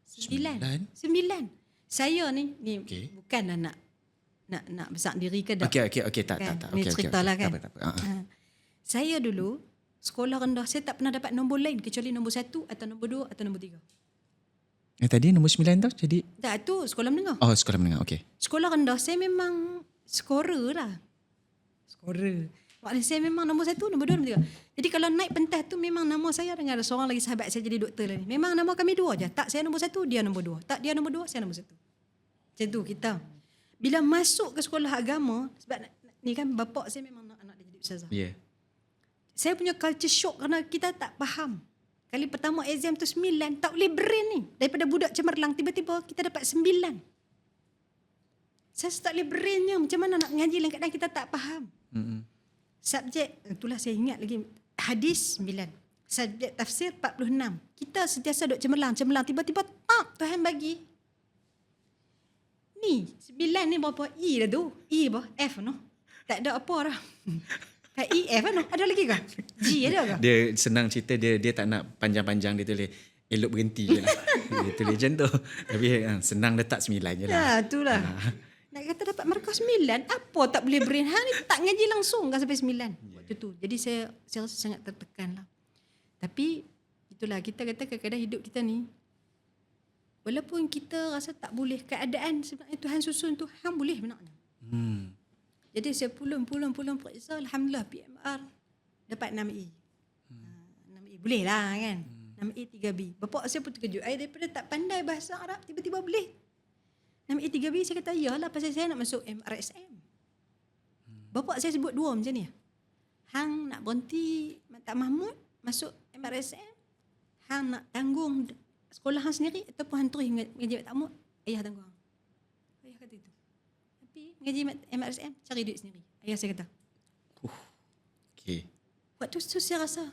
Speaker 1: 9. Saya ni okay. Bukanlah nak besar diri ke dah.
Speaker 2: Okey tak.
Speaker 1: Ni ceritalah kan.
Speaker 2: Tak apa.
Speaker 1: Saya dulu Sekolah rendah saya tak pernah dapat nombor lain kecuali nombor 1 atau nombor 2 atau nombor 3.
Speaker 2: Tadi nombor 9 tu jadi
Speaker 1: Tak, tu sekolah menengah.
Speaker 2: sekolah menengah. Okey.
Speaker 1: Sekolah rendah saya memang skorer lah. Skorer. Maknanya saya memang nombor 1, nombor 2, nombor 3. Jadi kalau naik pentas tu memang nama saya dengan ada seorang lagi sahabat saya jadi doktor lah ni. Memang nama kami 2 je. Tak, saya nombor 1, dia nombor 2. Tak, dia nombor 2, saya nombor 1. Macam tu kita. Bila masuk ke sekolah agama, sebab ni kan bapak saya memang nak anak dia jadi ustazah.
Speaker 2: Ya. Yeah.
Speaker 1: Saya punya culture shock kerana kita tak faham. Kali pertama exam tu 9, tak boleh brain ni. Daripada budak cemerlang, tiba-tiba kita dapat 9. Saya tak boleh brainnya. Macam mana nak ngaji dalam keadaan kita tak faham. Subjek, itulah saya ingat lagi. Hadis 9. Subjek tafsir 46. Kita sentiasa duduk cemerlang. Tiba-tiba, Tuhan bagi. Ni, 9 ni berapa? E dah tu. E apa? F no? Tak ada apa dah. Kan E, F no? Ada lagi ke? G ada ke?
Speaker 2: Dia senang cerita, dia tak nak panjang-panjang, dia tulis elok berhenti je lah. Dia tulis macam tu. Tapi senang letak 9 je lah.
Speaker 1: Ya, itulah. Nak kata dapat markah 9, apa tak boleh brain? Ni tak ngaji langsung kan sampai 9. Waktu tu. Jadi saya rasa sangat tertekan lah. Tapi itulah, kita kata kadang-kadang hidup kita ni, walaupun kita rasa tak boleh, keadaan sebenarnya Tuhan susun tu, hang boleh benarnya. Jadi saya pulun periksa, alhamdulillah PMR dapat 6A. 6A boleh lah kan. 6A 3B. Bapak saya pun terkejut. Saya daripada tak pandai bahasa Arab tiba-tiba boleh 6A 3B. Saya kata yalah, pasal saya nak masuk MRSM. Bapak saya sebut 2 macam ni. Hang nak berhenti tak Mahmud masuk MRSM, hang nak tanggung sekolah hang sendiri ataupun hang terus ngaji Mak Mahmud, ayah tanggung. Ayah kata itu. Tapi ngaji MRSM cari duit sendiri. Ayah saya kata.
Speaker 2: Okey.
Speaker 1: Waktu tu saya rasa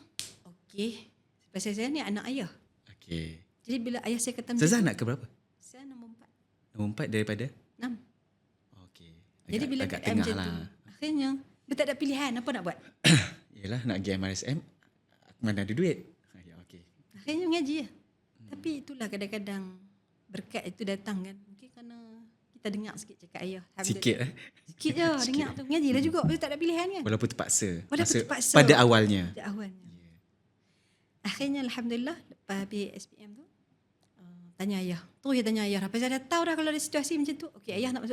Speaker 1: okey. Pasal saya ni anak ayah.
Speaker 2: Okey.
Speaker 1: Jadi bila ayah saya kata
Speaker 2: Ustazah nak ke berapa?
Speaker 1: saya nombor 4.
Speaker 2: Nombor 4 daripada?
Speaker 1: 6.
Speaker 2: Okey.
Speaker 1: Jadi bila
Speaker 2: agak
Speaker 1: keadaan
Speaker 2: tengah
Speaker 1: macam
Speaker 2: lah.
Speaker 1: tu, akhirnya dia tak ada pilihan apa nak buat.
Speaker 2: Yelah, nak pergi MRSM, mana ada duit. Ya, okey.
Speaker 1: Akhirnya ngaji lah. Tapi itulah kadang-kadang berkat itu datang kan. Mungkin kerana kita dengar sikit cakap ayah.
Speaker 2: Sikit
Speaker 1: Sikit je dengar tu. Ngajilah juga. Dia tak ada pilihan kan.
Speaker 2: Walaupun terpaksa.
Speaker 1: Walaupun terpaksa.
Speaker 2: Pada awalnya.
Speaker 1: Pada awalnya. Akhirnya alhamdulillah lepas habis SPM tu, tanya ayah. Terus dia tanya ayah. Pasal dah tahu dah kalau ada situasi macam tu. Okey, ayah nak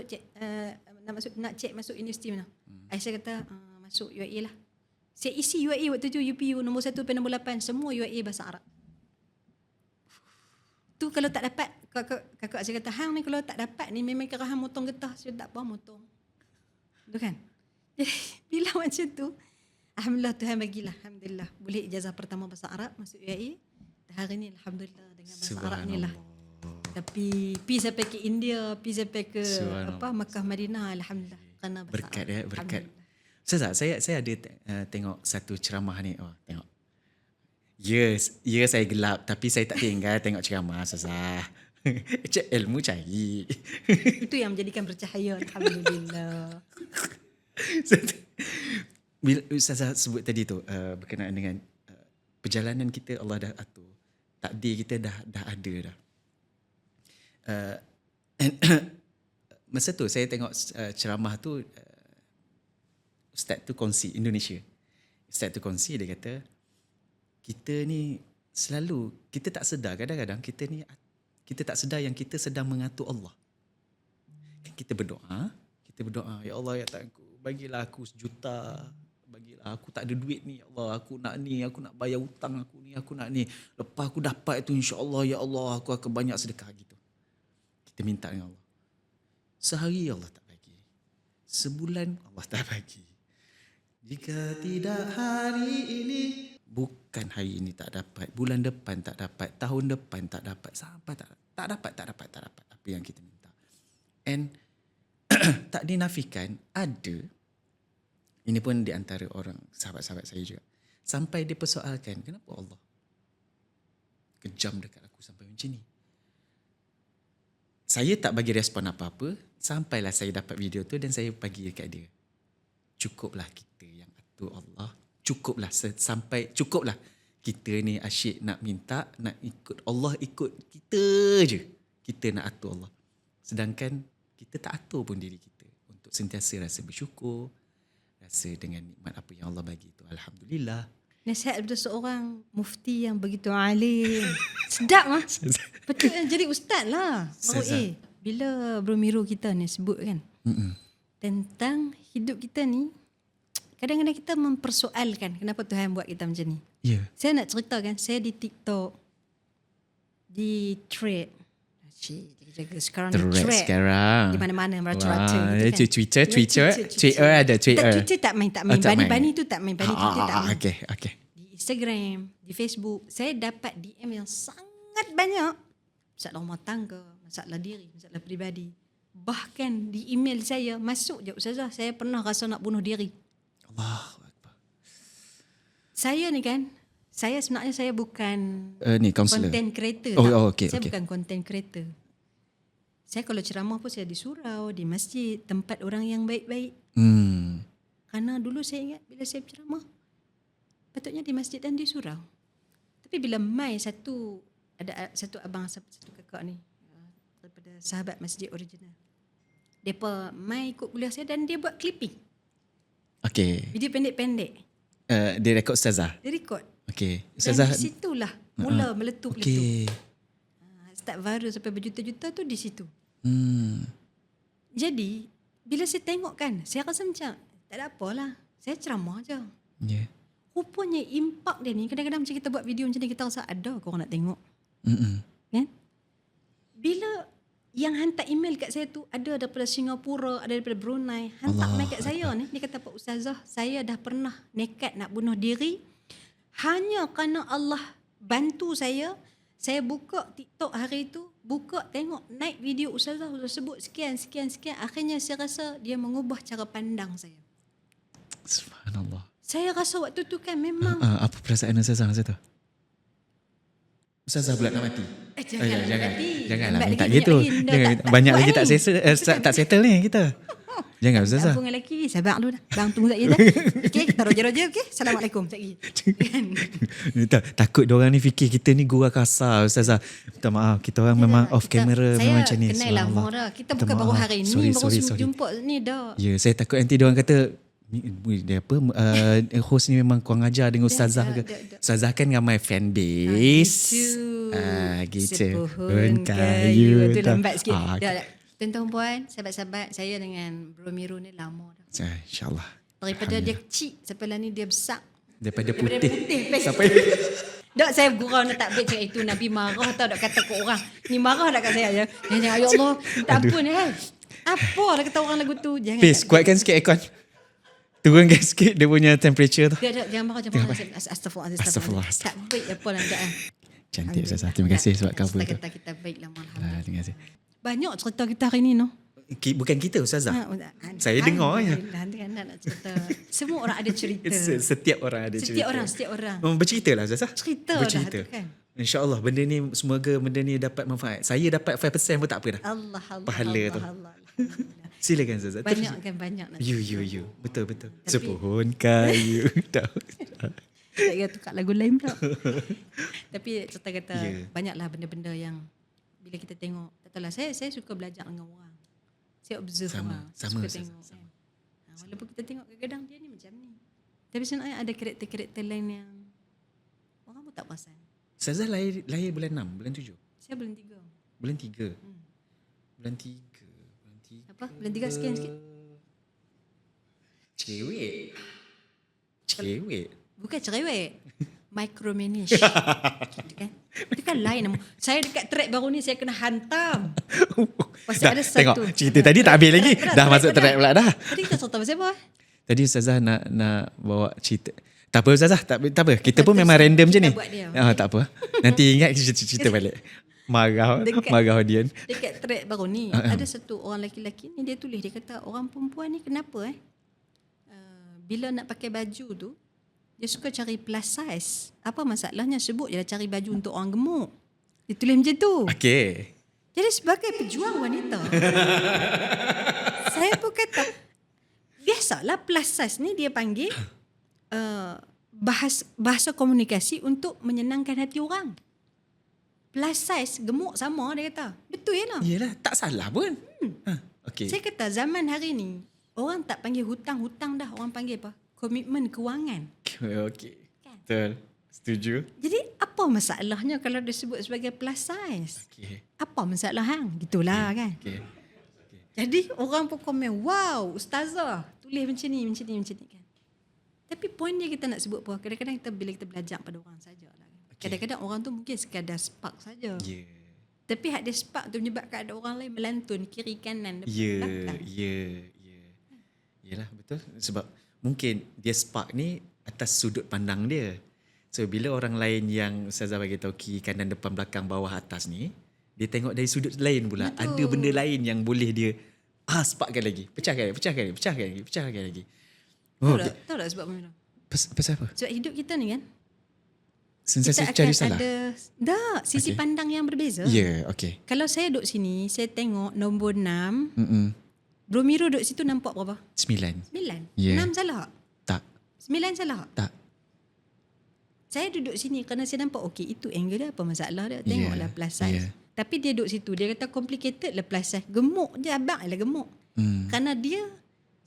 Speaker 1: masuk nak cek masuk universiti mana. Ayah saya kata masuk UAE lah. Saya isi UAE waktu tu, UPU nombor 1 sampai nombor 8 semua UAE bahasa Arab. Tu kalau tak dapat, kakak saya kata, hang ni kalau tak dapat ni memang kira hang motong getah. Saya tak apa motong. Tu kan. Jadi bila macam tu, alhamdulillah Tuhan bagilah, alhamdulillah boleh ijazah pertama bahasa Arab masuk UAE. Dan hari ni alhamdulillah dengan bahasa Arab ni lah. Tapi pergi sampai ke India, pergi sampai ke Makkah Madinah, alhamdulillah kerana bahasa
Speaker 2: berkat
Speaker 1: Arab.
Speaker 2: ya, berkat. Ustazah, saya ada tengok satu ceramah ni. Tengok. Ya, saya gelap tapi saya tak tinggal tengok ceramah Ustazah. Ilmu cari.
Speaker 1: Itu yang menjadikan bercahaya, alhamdulillah.
Speaker 2: Bila Ustazah sebut tadi tu berkenaan dengan perjalanan kita, Allah dah atur. Takdir kita dah ada dah. Masa tu saya tengok ceramah tu, Ustaz tu kongsi Indonesia. Ustaz tu kongsi, dia kata kita ni selalu, kita tak sedar kadang-kadang kita tak sedar yang kita sedang mengatur Allah. Kan kita berdoa, ya Allah ya Tuhanku, bagilah aku 1 juta, bagilah aku tak ada duit ni ya Allah, aku nak bayar hutang aku nak ni. Lepas aku dapat itu insya-Allah ya Allah aku akan banyak sedekah gitu. Kita minta dengan Allah. Sehari Allah tak bagi. Sebulan Allah tak bagi. Jika tidak hari ini, bukan hari ini tak dapat, bulan depan tak dapat, tahun depan tak dapat, sampai tak dapat apa yang kita minta. And tak dinafikan ada, ini pun di antara orang sahabat-sahabat saya juga, sampai dia persoalkan, kenapa Allah kejam dekat aku sampai macam ni? Saya tak bagi respon apa-apa, sampailah saya dapat video tu dan saya bagi dekat dia. Cukuplah kita yang atur Allah. Cukuplah kita ni asyik nak minta, nak ikut Allah, ikut kita je. Kita nak atur Allah. Sedangkan kita tak atur pun diri kita untuk sentiasa rasa bersyukur, rasa dengan nikmat apa yang Allah bagi itu. Alhamdulillah.
Speaker 1: nasihat daripada seorang mufti yang begitu alim. Sedap lah. Betul jadi ustaz lah. Baru bila Bro Miru kita ni sebut kan. Tentang hidup kita ni, kadang-kadang kita mempersoalkan kenapa Tuhan buat kita macam ni.
Speaker 2: Ya.
Speaker 1: Saya nak ceritakan, saya di TikTok, di thread. Sekarang
Speaker 2: sekarang.
Speaker 1: di mana-mana merata-rata
Speaker 2: gitu kan. Twitter ada Twitter.
Speaker 1: Twitter tak main. Bani tu tak main. Bani Twitter tak main.
Speaker 2: Okay.
Speaker 1: Di Instagram, di Facebook, saya dapat DM yang sangat banyak. Masalah rumah tangga, masalah diri, masalah peribadi. Bahkan di email saya masuk je, Ustazah, saya pernah rasa nak bunuh diri.
Speaker 2: Allahu Akbar.
Speaker 1: Saya ni kan, saya sebenarnya saya bukan
Speaker 2: ni counselor.
Speaker 1: content creator.
Speaker 2: Okay,
Speaker 1: saya bukan content creator. Saya kalau ceramah pun saya di surau, di masjid, tempat orang yang baik-baik. Karena dulu saya ingat bila saya berceramah, patutnya di masjid dan di surau. Tapi bila mai ada satu abang, satu kakak ni, daripada sahabat masjid original. Mereka mai ikut kuliah saya dan dia buat clipping.
Speaker 2: Okay.
Speaker 1: Video pendek-pendek.
Speaker 2: Dia rekod Ustazah.
Speaker 1: Dia rekod.
Speaker 2: Okay.
Speaker 1: Ustazah. Dan di situlah mula meletup-letup.
Speaker 2: Okay.
Speaker 1: Start viral sampai berjuta-juta tu di situ. Jadi, bila saya tengok kan, saya rasa macam, tak ada apalah. Saya ceramah je.
Speaker 2: Yeah.
Speaker 1: Rupanya impak dia ni, kadang-kadang macam kita buat video macam ni, kita rasa ada korang nak tengok. Kan? Bila yang hantar email kat saya tu ada daripada Singapura, ada daripada Brunei, hantar mail kat saya ni, dia kata, Pak Ustazah, saya dah pernah nekat nak bunuh diri hanya kerana Allah bantu saya buka TikTok hari tu, buka tengok naik video Ustazah sebut sekian, akhirnya saya rasa dia mengubah cara pandang saya.
Speaker 2: Subhanallah.
Speaker 1: Saya rasa waktu tu kan memang
Speaker 2: apa perasaan Ustazah masa tu? Ustazah pula nak mati. Janganlah minta gitu. Banyak lagi tak settle ni kita. Jangan Ustazah.
Speaker 1: Abang lelaki, sabar dulu dah. Bang tunggu sekejap dah. Okey, kita roja-roja okey. Assalamualaikum sekejap lagi.
Speaker 2: Takut diorang ni fikir kita ni gurau kasar Ustazah. Minta maaf, kita orang memang off camera memang macam ni.
Speaker 1: Saya kenal lama dah. Kita bukan baru hari ni, baru jumpa ni dah.
Speaker 2: Ya, saya takut nanti diorang kata dia apa host ni memang kurang ajar dengan Ustazah ke. Ustazah kan ramai fan base. Gitu.
Speaker 1: Sepuhun kayu. Itu lambat sikit. Tuan-tuan puan, sahabat-sahabat, saya dengan Bro Miru ni lama dah.
Speaker 2: InsyaAllah.
Speaker 1: Daripada dia kecil sampai lah ni dia besar.
Speaker 2: Daripada putih
Speaker 1: sampai Dok saya gurau nak tak baik cakap itu. Nabi marah tau dok kata ke orang. Ni marah dah kat saya je. Jangan, ya Allah, tak apa ni kan. Apa dah kata orang lagu tu. Jangan.
Speaker 2: Please, kuatkan sikit aircon. Turunkan sikit dia punya temperature tu.
Speaker 1: Jangan marah, jangan marah. Astagfirullah. Tak baik apa lah tak.
Speaker 2: Cantik Ustazah. Terima kasih sebab cover tu.
Speaker 1: Kita baik lah.
Speaker 2: Terima kasih.
Speaker 1: Banyak cerita kita hari ni no.
Speaker 2: Bukan kita Ustazah. Saya dengar je.
Speaker 1: Nak cerita. Semua orang ada cerita.
Speaker 2: Setiap orang ada cerita.
Speaker 1: Setiap orang.
Speaker 2: Bercerita lah Ustazah.
Speaker 1: Bercerita dah kan.
Speaker 2: InsyaAllah benda ni, semoga benda ni dapat manfaat. Saya dapat 5% pun tak apa dah.
Speaker 1: Allah.
Speaker 2: Pahala tu. Silakan Ustazah.
Speaker 1: Banyak.
Speaker 2: You. Betul. Sepuhun kayu.
Speaker 1: Tak kira tukar lagu lain pula. Tapi cerita kata banyaklah benda-benda yang bila kita tengok, tak tahulah, saya suka belajar dengan orang. Saya observe orang. Suka tengok. Kan. Walaupun kita tengok kadang-kadang dia ni macam ni. Tapi sebenarnya ada karakter-karakter lain yang orang pun tak perasan.
Speaker 2: Ustazah lahir bulan 6, bulan 7?
Speaker 1: Saya bulan 3.
Speaker 2: Bulan 3? Bulan 3.
Speaker 1: Apa? Bulan 3 sekian sikit.
Speaker 2: Cerewet.
Speaker 1: Bukan cerewet. Micromanage. Kan? Itu kan lain. Saya dekat track baru ni saya kena hantam. Pasal ada satu.
Speaker 2: Tengok, cerita tadi tak habis lagi. Dah masuk track pula dah.
Speaker 1: Tadi kita cerita pasal apa?
Speaker 2: Tadi Ustazah nak bawa cerita. Tak apa Ustazah, tak apa. Kita pun memang random je ni. Tak apa. Nanti ingat cerita balik. Marah audience.
Speaker 1: Dekat track baru ni ada satu orang lelaki ni, dia tulis, dia kata orang perempuan ni kenapa bila nak pakai baju tu dia suka cari plus size. Apa masalahnya? Sebut je lah cari baju untuk orang gemuk. Dia tulis macam tu.
Speaker 2: Okey.
Speaker 1: Jadi sebagai pejuang wanita saya pun kata biasalah plus size ni dia panggil bahasa komunikasi untuk menyenangkan hati orang. Plus size gemuk sama, dia kata. Betul ya lah.
Speaker 2: Yelah, tak salah pun. Okay.
Speaker 1: Saya kata zaman hari ni orang tak panggil hutang dah, orang panggil apa? Komitmen kewangan.
Speaker 2: Okey.
Speaker 1: Kan?
Speaker 2: Betul. Setuju.
Speaker 1: Jadi apa masalahnya kalau disebut sebagai plus size?
Speaker 2: Okay.
Speaker 1: Apa masalah hang? Gitulah kan.
Speaker 2: Okay.
Speaker 1: Jadi orang pun komen, wow, ustazah tulis macam ni kan. Tapi poin dia kita nak sebut apa? Kadang-kadang kita bila kita belajar pada orang sajalah. Kadang-kadang orang tu mungkin sekadar spark saja. Tapi hak dia spark tu menyebabkan ada orang lain melantun kiri kanan depan belakang.
Speaker 2: Yalah, betul. Sebab mungkin dia spark ni atas sudut pandang dia. So bila orang lain yang Ustazah bagi tahu kiri kanan depan belakang bawah atas ni, dia tengok dari sudut lain pula.
Speaker 1: Betul.
Speaker 2: Ada benda lain yang boleh dia sparkkan lagi, pecahkan lagi.
Speaker 1: Tahu tak sebab mana?
Speaker 2: Pasal apa?
Speaker 1: Sebab hidup kita ni kan,
Speaker 2: Sentiasa
Speaker 1: kita
Speaker 2: cari
Speaker 1: akan
Speaker 2: salah.
Speaker 1: ada sisi pandang yang berbeza.
Speaker 2: Okay.
Speaker 1: Kalau saya duduk sini, saya tengok nombor 6,
Speaker 2: Mm-mm.
Speaker 1: Bro Miro duduk situ nampak berapa?
Speaker 2: 9.
Speaker 1: 9.
Speaker 2: Ya.
Speaker 1: 6 salah tak?
Speaker 2: Tak.
Speaker 1: 9 salah tak?
Speaker 2: Tak.
Speaker 1: Saya duduk sini kerana saya nampak okey itu angle dia apa masalah dia. Tengoklah plus size. Tapi dia duduk situ dia kata complicated lah plus size. Gemuk je abang lah gemuk. Kerana dia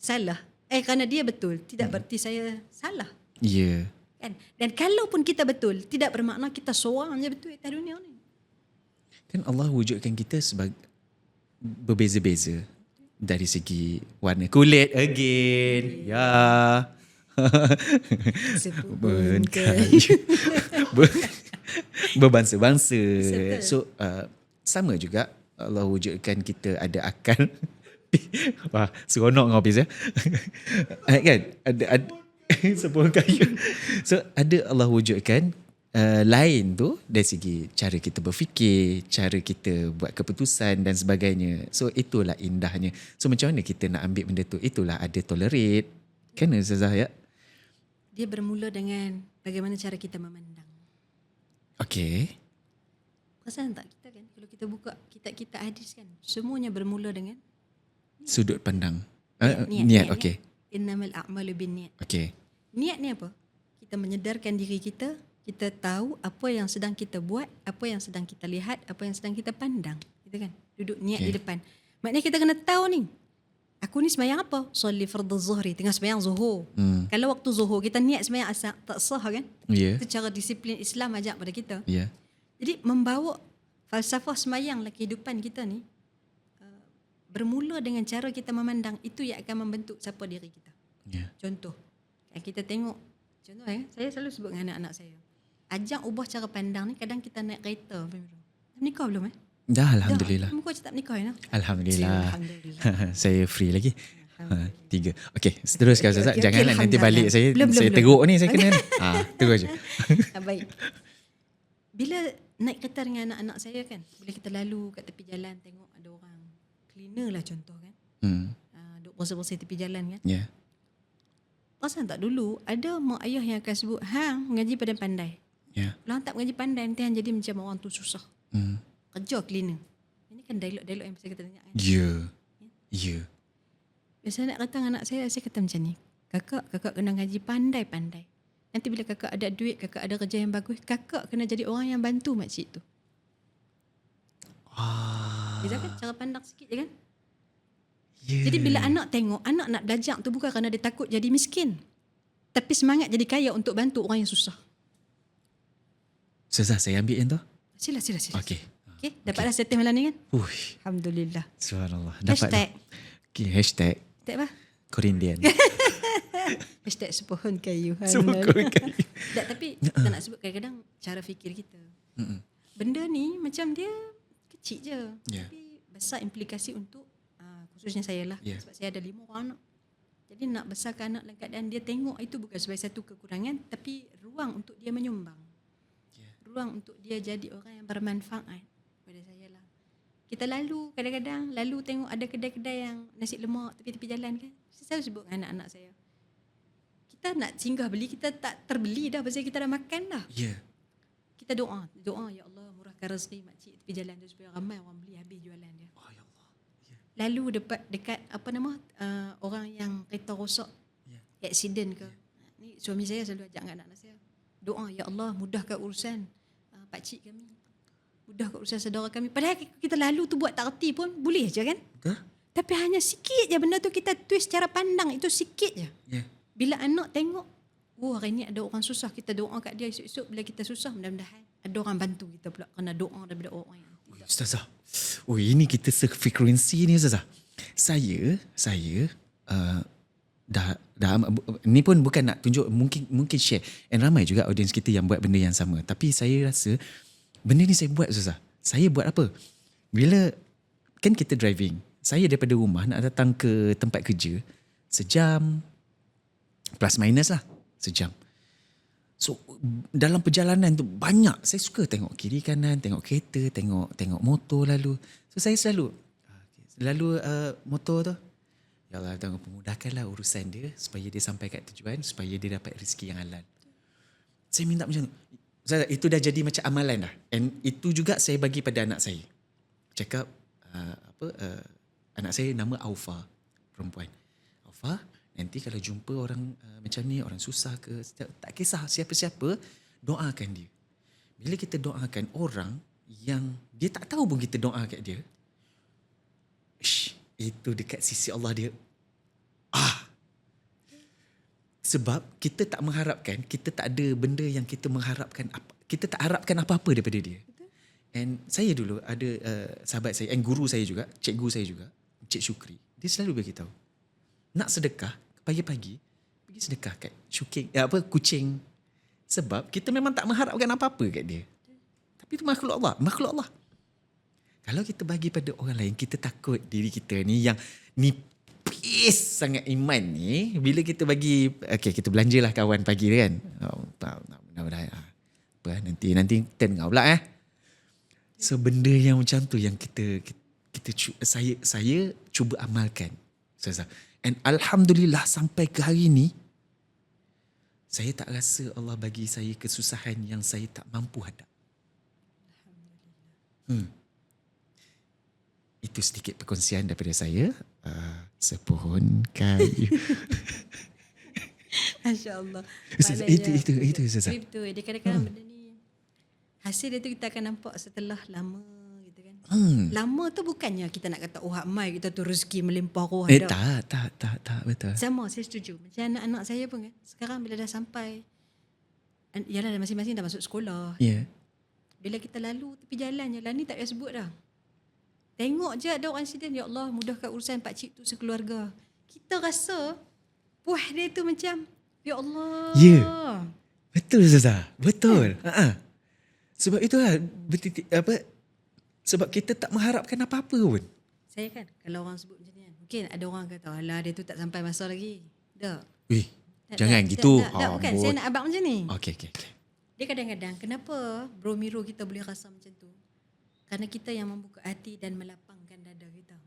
Speaker 1: salah. Kerana dia betul tidak berarti saya salah.
Speaker 2: Ya.
Speaker 1: Kan? Dan kalaupun kita betul tidak bermakna kita seorang je betul atas dunia ni.
Speaker 2: Kan Allah wujudkan kita sebagai berbeza-beza dari segi warna kulit again. Ya.
Speaker 1: Sepupun
Speaker 2: Berbangsa-bangsa.
Speaker 1: Betul.
Speaker 2: So sama juga Allah wujudkan kita ada akal. Wah, seronok kau habis ya. Kan? Ada sebuah kayu. So ada Allah wujudkan lain tu dari segi cara kita berfikir, cara kita buat keputusan dan sebagainya. So itulah indahnya. So macam mana kita nak ambil benda tu? Itulah ada tolerate. Kan Ustazah ya?
Speaker 1: Dia bermula dengan bagaimana cara kita memandang.
Speaker 2: Okay.
Speaker 1: Perasan tak kita kan kalau kita buka kitab-kitab hadis kan semuanya bermula dengan
Speaker 2: Sudut pandang.
Speaker 1: niat
Speaker 2: Okay.
Speaker 1: Innamal a'malu binniyat.
Speaker 2: Okay.
Speaker 1: Niat ni apa? Kita menyedarkan diri kita, kita tahu apa yang sedang kita buat, apa yang sedang kita lihat, apa yang sedang kita pandang. Gitu kan? Duduk niat di depan. Maknanya kita kena tahu ni. Aku ni sembahyang apa? Solli fardhu zuhri, tengah sembahyang zuhur. Kalau waktu zuhur kita niat sembahyang asar tak sah kan?
Speaker 2: Ya.
Speaker 1: Itu cara disiplin Islam ajak pada kita.
Speaker 2: Ya.
Speaker 1: Jadi membawa falsafah sembahyang lah kehidupan kita ni bermula dengan cara kita memandang, itu yang akan membentuk siapa diri kita.
Speaker 2: Ya.
Speaker 1: Contoh, kita tengok, saya selalu sebut dengan anak-anak saya, ajak ubah cara pandang ni. Kadang kita naik kereta, nikah belum
Speaker 2: Dah, Alhamdulillah.
Speaker 1: Muka macam tak nikah ya?
Speaker 2: Alhamdulillah.
Speaker 1: Alhamdulillah.
Speaker 2: Saya free lagi. 3. Okay, teruskan Ustazah.
Speaker 1: Okey,
Speaker 2: Janganlah nanti balik saya
Speaker 1: Belum.
Speaker 2: teruk ni saya kena. Terus je.
Speaker 1: Baik. Bila naik kereta dengan anak-anak saya kan, bila kita lalu kat tepi jalan tengok ada orang cleaner lah contoh kan, duk bersih-bersih tepi jalan kan.
Speaker 2: Ya.
Speaker 1: Perasan tak dulu ada mak ayah yang akan sebut hang mengaji pandai-pandai.
Speaker 2: Ya.
Speaker 1: Kalau hang tak mengaji pandai nanti hang jadi macam orang tu susah. Kerja cleaner. Ini kan dialog-dialog yang biasa kita tanya kan.
Speaker 2: Ya.
Speaker 1: Biasa nak kata dengan anak saya kata macam ni. Kakak kena ngaji pandai-pandai. Nanti bila kakak ada duit, kakak ada kerja yang bagus, kakak kena jadi orang yang bantu makcik tu. Bisa kan cara pandang sikit je kan?
Speaker 2: Yeah.
Speaker 1: Jadi bila anak tengok, anak nak belajar tu bukan kerana dia takut jadi miskin. Tapi semangat jadi kaya untuk bantu orang yang susah.
Speaker 2: Ustazah, saya ambil yang tu.
Speaker 1: Sila.
Speaker 2: Okay.
Speaker 1: Okay, dapatlah setting malam ni kan?
Speaker 2: Uish.
Speaker 1: Alhamdulillah.
Speaker 2: Subhanallah.
Speaker 1: Hashtag.
Speaker 2: Okay, hashtag.
Speaker 1: Tak apa?
Speaker 2: Korindian.
Speaker 1: Hashtag sepohon kayu.
Speaker 2: Sepohon kayu.
Speaker 1: Tak, tapi kita nak sebut kadang-kadang cara fikir kita. Benda ni macam dia kecil je.
Speaker 2: Yeah.
Speaker 1: Tapi besar implikasi untuk khususnya saya lah.
Speaker 2: Yeah.
Speaker 1: Sebab saya ada 5 orang anak. Jadi nak besarkan anak dalam keadaan dia tengok itu bukan sebagai satu kekurangan, tapi ruang untuk dia menyumbang. Yeah. Ruang untuk dia jadi orang yang bermanfaat pada saya lah. Kita kadang-kadang tengok ada kedai-kedai yang nasi lemak tepi-tepi jalan kan. Saya sebut dengan anak-anak saya. Kita nak singgah beli, kita tak terbeli dah pasal kita dah makan dah.
Speaker 2: Ya.
Speaker 1: Kita doa, ya Allah murahkan rezeki makcik tepi jalan tu supaya ramai orang beli habis jualan dia.
Speaker 2: Oh ya Allah. Yeah.
Speaker 1: Lalu dekat orang yang kereta rosak, accident ke. Ni suami saya selalu ajak dengan anak saya. Doa, ya Allah mudahkan urusan pakcik kami. Mudahkan urusan saudara kami. Padahal kita lalu tu buat tak reti pun boleh je kan? Tapi hanya sikit je benda tu kita twist cara pandang itu sikit je.
Speaker 2: Yeah.
Speaker 1: Bila anak tengok, Oh, hari ni ada orang susah, kita doa kat dia. Esok-esok bila kita susah, mudah-mudahan ada orang bantu kita pula kerana doa daripada orang yang tidak.
Speaker 2: Ustazah, ini kita sefrekuensi ni Ustazah. Saya dah ni pun bukan nak tunjuk, mungkin share, and ramai juga audiens kita yang buat benda yang sama. Tapi saya rasa benda ni saya buat Ustazah. Saya buat apa? Bila kan kita driving, saya daripada rumah nak datang ke tempat kerja sejam plus minus lah, sejam. So dalam perjalanan tu banyak, saya suka tengok kiri kanan, tengok kereta, tengok motor lalu. So saya selalu motor tu, ya Allah, tolong pemudahkanlah urusan dia supaya dia sampai kat tujuan, supaya dia dapat rezeki yang halal. Saya minta macam tu. Itu dah jadi macam amalan dah. And itu juga saya bagi pada anak saya. Cakap anak saya nama Aufa, perempuan. Aufa, nanti kalau jumpa orang macam ni, orang susah ke, tak kisah siapa-siapa, doakan dia. Bila kita doakan orang yang dia tak tahu pun kita doa kat dia, itu dekat sisi Allah dia. Sebab kita tak mengharapkan, kita tak ada benda yang kita mengharapkan, kita tak harapkan apa-apa daripada dia. And saya dulu ada sahabat saya, and guru saya juga, cikgu saya juga, Cik Syukri. Dia selalu beritahu, nak sedekah pagi-pagi, pergi sedekah kat kucing. Sebab kita memang tak mengharapkan apa-apa kat dia. Tapi itu makhluk Allah. Kalau kita bagi pada orang lain, kita takut diri kita ni yang nipis sangat iman ni. Bila kita bagi, kita belanjalah kawan pagi kan. Nanti tengok pula So benda yang macam tu yang saya cuba amalkan. And Alhamdulillah sampai ke hari ni, saya tak rasa Allah bagi saya kesusahan yang saya tak mampu hadap. Itu sedikit perkongsian daripada saya. Sepohon kayu.
Speaker 1: Masya Allah.
Speaker 2: Itu Ustazah.
Speaker 1: Betul. Dia kadang-kadang benda ni, hasil dia tu kita akan nampak setelah lama gitu kan. Lama tu bukannya kita nak kata mai kita tu rezeki melimpah roh.
Speaker 2: Tak betul.
Speaker 1: Sama, saya setuju. Macam anak-anak saya pun kan, sekarang bila dah sampai, yalah masing-masing dah masuk sekolah.
Speaker 2: Ya.
Speaker 1: Bila kita lalu tepi jalan ni tak payah sebut dah. Tengok je ada orang accident, ya Allah mudahkan urusan pakcik tu sekeluarga. Kita rasa puas dia tu macam, ya Allah.
Speaker 2: Ya. Betul Ustazah. Betul. Sebab itulah sebab kita tak mengharapkan apa-apa pun.
Speaker 1: Saya kan kalau orang sebut macam ni kan, mungkin ada orang kata alah dia tu tak sampai masa lagi. Tak.
Speaker 2: Jangan gitu.
Speaker 1: Tak, bukan. Saya nak abang macam ni.
Speaker 2: Okey.
Speaker 1: Dia kadang-kadang kenapa Bro Miro kita boleh rasa macam tu? Kerana kita yang membuka hati dan melapangkan dada kita.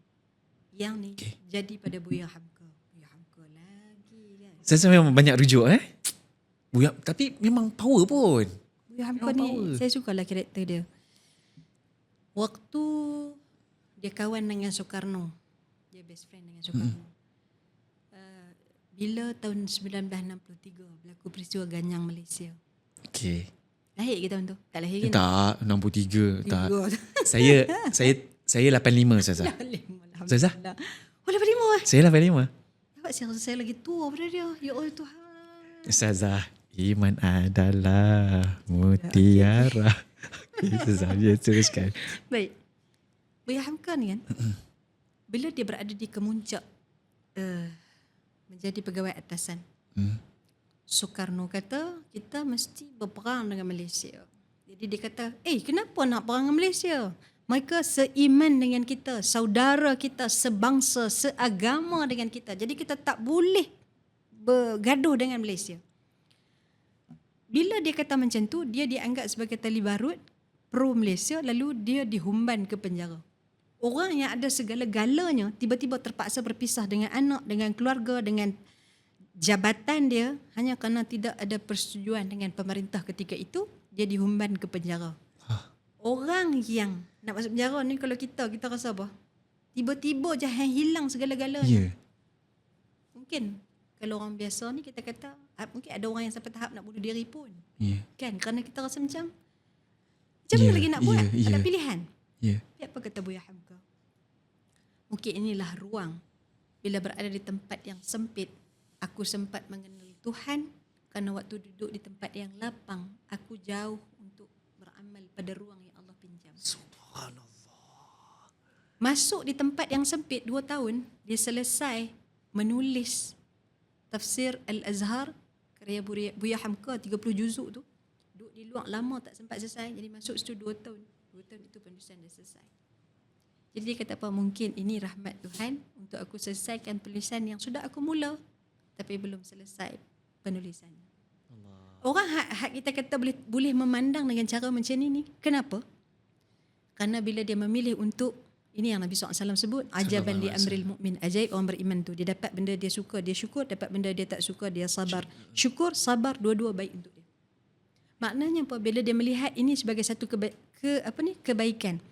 Speaker 1: Yang ni jadi pada Buya Hamka. Buya Hamka lagi kan.
Speaker 2: Saya memang banyak rujuk Buya, tapi memang power pun.
Speaker 1: Buya Hamka ni saya sukalah karakter dia. Waktu dia kawan dengan Soekarno, dia best friend dengan Soekarno. Bila tahun 1963 berlaku peristiwa Ganyang Malaysia.
Speaker 2: Okey.
Speaker 1: Lahir ke tahun tu? Tak lahir kan?
Speaker 2: Tak, 63. Tak. Saya 85 Ustazah. Ustazah?
Speaker 1: Oh 85
Speaker 2: Saya 85.
Speaker 1: Dapat saya lagi tua pada dia. Ya Allah Tuhan.
Speaker 2: Ustazah, iman adalah mutiara. Ustazah, dia teruskan.
Speaker 1: Baik. Buya Hamka ni kan, bila dia berada di kemuncak menjadi pegawai atasan, Soekarno kata kita mesti berperang dengan Malaysia. Jadi dia kata, kenapa nak perang dengan Malaysia? Mereka seiman dengan kita, saudara kita, sebangsa, seagama dengan kita. Jadi kita tak boleh bergaduh dengan Malaysia. Bila dia kata macam tu, dia dianggap sebagai tali barut pro Malaysia, lalu dia dihumban ke penjara. Orang yang ada segala-galanya tiba-tiba terpaksa berpisah dengan anak, dengan keluarga, dengan jabatan dia, hanya kerana tidak ada persetujuan dengan pemerintah ketika itu, dia dihumban ke penjara. Orang yang nak masuk penjara ni, kalau kita rasa apa? Tiba-tiba je hilang segala-galanya. Mungkin kalau orang biasa ni kita kata, mungkin ada orang yang sampai tahap nak bunuh diri pun. Kan? Kerana kita rasa macam mana lagi nak buat? Ada pilihan. Apa kata Buya Hamka? Mungkin inilah ruang bila berada di tempat yang sempit. Aku sempat mengenal Tuhan Kerana waktu duduk di tempat yang lapang, aku jauh untuk beramal pada ruang yang Allah pinjam.
Speaker 2: Subhanallah.
Speaker 1: Masuk di tempat yang sempit 2 tahun, dia selesai menulis tafsir Al-Azhar karya Buya Hamka 30 juzuk tu. Duduk di luar lama tak sempat selesai, jadi masuk situ 2 tahun. 2 tahun itu penulisan dah selesai. Jadi dia kata apa, mungkin ini rahmat Tuhan untuk aku selesaikan penulisan yang sudah aku mula tapi belum selesai penulisannya. Orang hak kita kata boleh memandang dengan cara macam ni. Kenapa? Kerana bila dia memilih untuk, ini yang Nabi SAW sebut, ajaban li amril mu'min, ajaib orang beriman tu. Dia dapat benda dia suka, dia syukur. Dapat benda dia tak suka, dia sabar. Syukur, sabar, dua-dua baik untuk dia. Maknanya apa? Bila dia melihat ini sebagai satu kebaikan.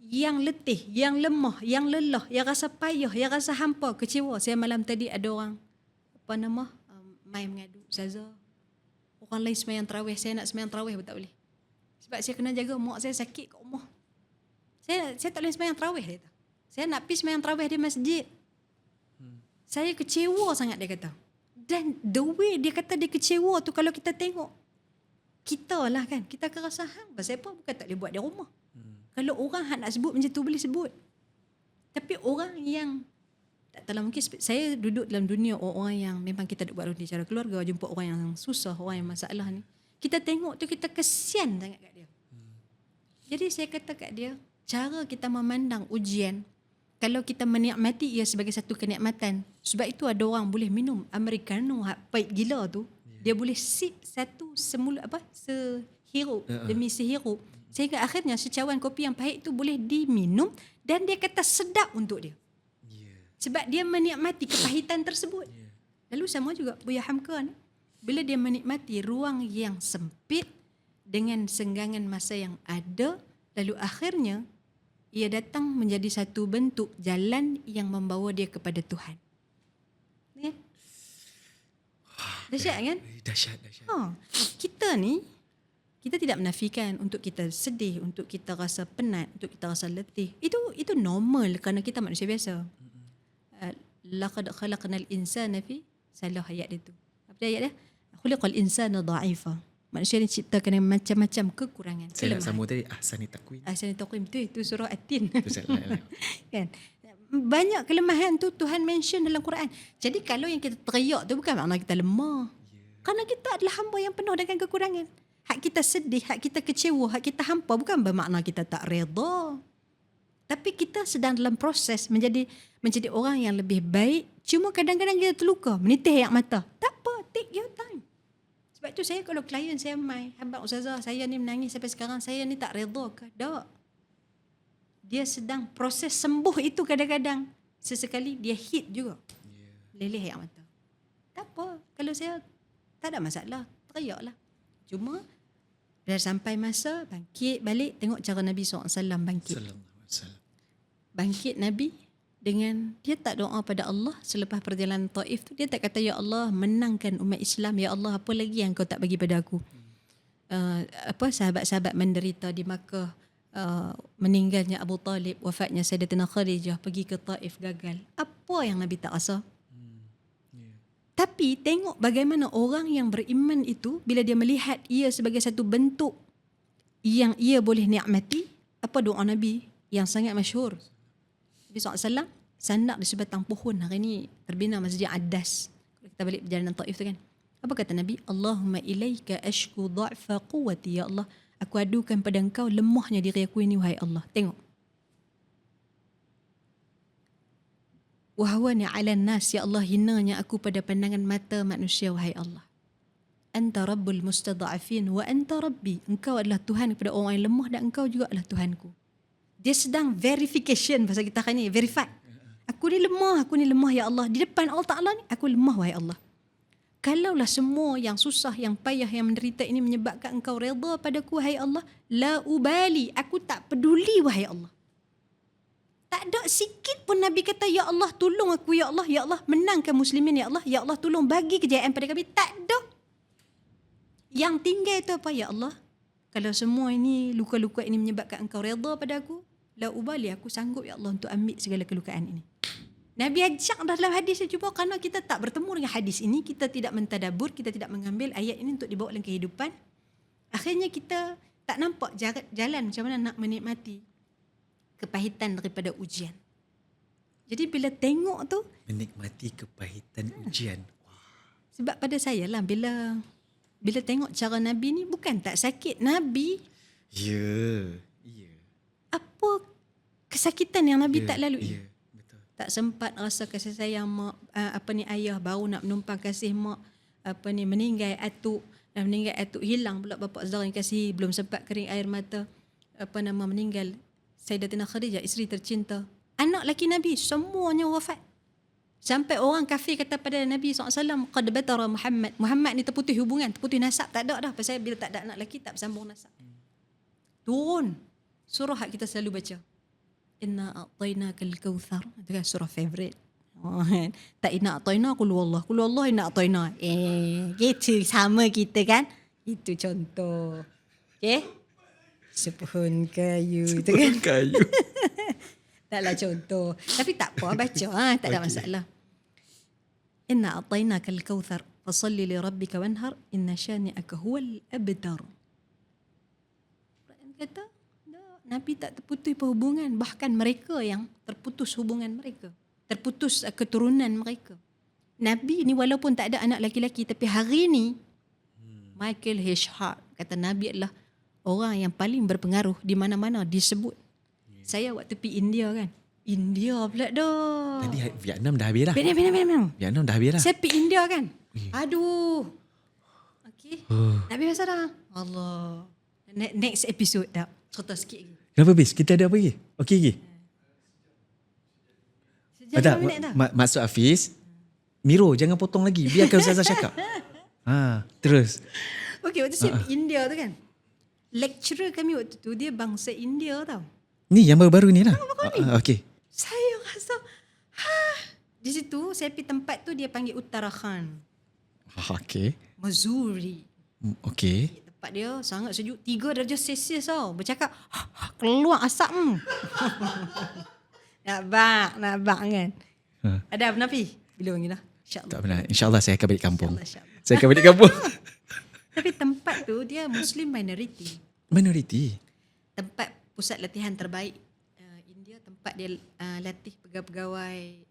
Speaker 1: Yang letih, yang lemah, yang lelah, yang rasa payah, yang rasa hampa, kecewa. Saya malam tadi ada orang, mai mengadu, Ustazah, orang lain sembahyang tarawih, saya nak sembahyang tarawih pun tak boleh. Sebab saya kena jaga mak saya sakit kat rumah. Saya tak boleh sembahyang tarawih, dia kata. Saya nak pergi sembahyang tarawih di masjid. Saya kecewa sangat, dia kata. Dan the way dia kata dia kecewa tu, kalau kita tengok, kita lah kan, kita akan rasa pasal apa bukan tak boleh buat di rumah. Kalau orang hak nak sebut macam tu boleh sebut. Tapi orang yang tak tahu, mungkin saya duduk dalam dunia orang yang memang kita duduk buat cara keluarga, jumpa orang yang susah, orang yang masalah ni. Kita tengok tu, kita kesian sangat kat dia. Jadi saya kata kat dia, cara kita memandang ujian, kalau kita menikmati ia sebagai satu kenikmatan. Sebab itu ada orang boleh minum Americano pahit gila tu, dia boleh sip satu sehirup demi sehirup. Sehingga akhirnya secawan kopi yang pahit tu boleh diminum dan dia kata sedap untuk dia. Sebab dia menikmati kepahitan tersebut. Lalu sama juga Buya Hamka ni. Bila dia menikmati ruang yang sempit dengan senggangan masa yang ada, lalu akhirnya ia datang menjadi satu bentuk jalan yang membawa dia kepada Tuhan. Kan? Dahsyat kan?
Speaker 2: Dahsyat.
Speaker 1: Kita ni, kita tidak menafikan untuk kita sedih, untuk kita rasa penat, untuk kita rasa letih. Itu normal kerana kita manusia biasa. Laqad khalaqnal insana fi, salah ayat dia tu. Apa ayat dia? Khuliqal insana dha'ifa. Manusia ni ciptakan dengan macam-macam kekurangan.
Speaker 2: Saya nak sambung tadi Ahsani Taqwim.
Speaker 1: Ahsani Taqwim tu surah At-Tin.
Speaker 2: Itu salah.
Speaker 1: Kan? Banyak kelemahan tu Tuhan mention dalam Quran. Jadi kalau yang kita teriak tu bukan makna kita lemah. Kerana kita adalah hamba yang penuh dengan kekurangan. Hak kita sedih, hak kita kecewa, hak kita hampa bukan bermakna kita tak redha. Tapi kita sedang dalam proses menjadi orang yang lebih baik. Cuma kadang-kadang kita terluka, menitih air mata. Tak apa, take your time. Sebab tu saya kalau klien saya mai, "Abang Ustazah, saya ni menangis sampai sekarang, saya ni tak redha ke?" Tak. Dia sedang proses sembuh itu kadang-kadang. Sesekali dia hit juga. Meleleh air mata. Tak apa, kalau saya tak ada masalah, teriaklah. Cuma dah sampai masa bangkit balik, tengok cara Nabi SAW bangkit. Bangkit Nabi dengan dia tak doa pada Allah selepas perjalanan Taif tu. Dia tak kata, "Ya Allah, menangkan umat Islam. Ya Allah, apa lagi yang kau tak bagi pada aku?" Sahabat-sahabat menderita di Makkah, meninggalnya Abu Talib, wafatnya Sayyidatina Khadijah, pergi ke Taif gagal. Apa yang Nabi tak rasa? Tapi tengok bagaimana orang yang beriman itu, bila dia melihat ia sebagai satu bentuk yang ia boleh nikmati, apa doa Nabi yang sangat masyhur? Nabi SAW sandak di sebatang pohon. Hari ini terbina Masjid Addas. Kalau kita balik perjalanan Taif tu kan. Apa kata Nabi? "Allahumma ilaika ashku dha'fa quwwati." Ya Allah, aku adukan pada engkau lemahnya diri aku ini, wahai Allah. Tengok. "Wahwani 'alan nas." Ya Allah, hinanya aku pada pandangan mata manusia, wahai Allah. "Anta rabbul mustada'afin wa anta rabbi." Engkau adalah Tuhan kepada orang yang lemah dan engkau juga adalah Tuhanku. Dia sedang verification, bahasa kita hari ni, verify. Aku ni lemah ya Allah. Di depan Allah Ta'ala ni, aku lemah wahai Allah. Kalaulah semua yang susah, yang payah, yang menderita ini menyebabkan engkau redha padaku wahai Allah, la ubali, aku tak peduli wahai Allah. Tak ada sikit pun Nabi kata, "Ya Allah, tolong aku, ya Allah, menangkan muslimin, ya Allah, tolong bagi kejayaan pada kami." Tak ada. Yang tinggal itu apa? Ya Allah, kalau semua ini, luka-luka ini menyebabkan engkau redha pada aku, la ubali, aku sanggup ya Allah untuk ambil segala kelukaan ini. Nabi ajak dah dalam hadis dia, cuma kerana kita tak bertemu dengan hadis ini, kita tidak mentadabur, kita tidak mengambil ayat ini untuk dibawa dalam kehidupan. Akhirnya kita tak nampak jalan macam mana nak menikmati kepahitan daripada ujian. Jadi bila tengok tu,
Speaker 2: Menikmati kepahitan ujian.
Speaker 1: sebab pada saya lah, bila tengok cara Nabi ni, bukan tak sakit. Nabi,
Speaker 2: Ya.
Speaker 1: apa kesakitan yang Nabi tak lalui.
Speaker 2: Ya, betul.
Speaker 1: Tak sempat rasa kasih sayang mak, ayah baru nak menumpang kasih mak, meninggal atuk, dah meninggal atuk, hilang pula bapa saudara yang kasih, belum sempat kering air mata, meninggal Sayyidatina Khadijah, isteri tercinta. Anak laki Nabi semuanya wafat. Sampai orang kafir kata pada Nabi SAW, qad batara Muhammad. Muhammad ni terputus hubungan, terputus nasab, tak ada dah. Pasal bila tak ada anak laki, tak bersambung nasab. Turun surah yang kita selalu baca, inna a'tainakal kautsar. Itu kan surah favorite. Tak inna a'taina qul huwallah inna a'taina. Gitu sama kita kan. Itu contoh. Okay? Sepuhun kayu itu kan.
Speaker 2: Kayu.
Speaker 1: Taklah contoh. Tapi tak apa, baca. Tak ada masalah. Inna a'tainakal kautsar fasalli li rabbika wanhar inna syani'aka huwal abtar. Quran kata Nabi tak terputus perhubungan, bahkan mereka yang terputus hubungan mereka, terputus keturunan mereka. Nabi ni walaupun tak ada anak laki-laki, tapi hari ni Michael H. Hart kata Nabi adalah orang yang paling berpengaruh, di mana-mana disebut. Saya waktu pergi India kan, India pula dah.
Speaker 2: Tadi Vietnam dah habis dah.
Speaker 1: Vietnam.
Speaker 2: Vietnam dah habis dah.
Speaker 1: Saya pergi India kan. Aduh. Okey. Nabi masa dah. Allah. Next episode dah. Cerita sikit lagi.
Speaker 2: Kenapa bis? Kita ada apa lagi? Okey lagi.
Speaker 1: Sejam 5 minit dah.
Speaker 2: Maksud Hafiz, Miro jangan potong lagi. Biarkan Ustazah cakap. Terus.
Speaker 1: Okey, waktu saya pergi India tu kan, lecturer kami waktu tu dia bangsa India tau.
Speaker 2: Ni yang baru-baru ni lah. Okey.
Speaker 1: Saya rasa di situ saya pergi tempat tu dia panggil Uttarakhand,
Speaker 2: Okey.
Speaker 1: Missouri.
Speaker 2: Okey.
Speaker 1: Tempat dia sangat sejuk, 3 darjah Celsius tau. Bercakap keluar asap. Nak bak kan. Ada apa Nafi? Bila panggil dah? InsyaAllah.
Speaker 2: Tak benar. InsyaAllah saya akan balik kampung.
Speaker 1: InsyaAllah.
Speaker 2: Saya akan balik kampung.
Speaker 1: Tapi tempat tu dia Muslim minority.
Speaker 2: Minority.
Speaker 1: Tempat pusat latihan terbaik India, tempat dia latih pegawai-pegawai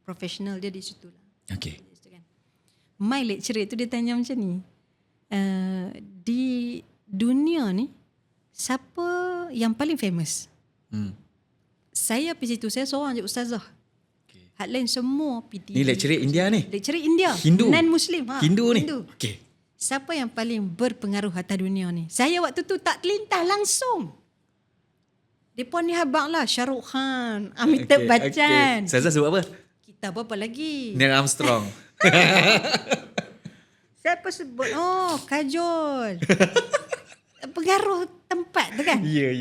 Speaker 1: profesional dia di situ lah.
Speaker 2: Okey.
Speaker 1: My lecturer tu dia tanya macam ni, di dunia ni siapa yang paling famous? Saya pergi situ, saya seorang je ustazah.
Speaker 2: Okay.
Speaker 1: Hak lain semua PTD.
Speaker 2: Ni lecturer India ni?
Speaker 1: Lecturer India.
Speaker 2: Hindu?
Speaker 1: Non-Muslim.
Speaker 2: Hindu ni? Okey.
Speaker 1: Siapa yang paling berpengaruh atas dunia ni? Saya waktu tu tak terlintas langsung. Mereka ni habang lah. Shah Rukh Khan, Amitabh Bachchan.
Speaker 2: Ustazah sebut apa?
Speaker 1: Kita berapa lagi?
Speaker 2: Neil Armstrong.
Speaker 1: Siapa sebut? Oh, Kajol. Pengaruh tempat tu kan?
Speaker 2: Ya.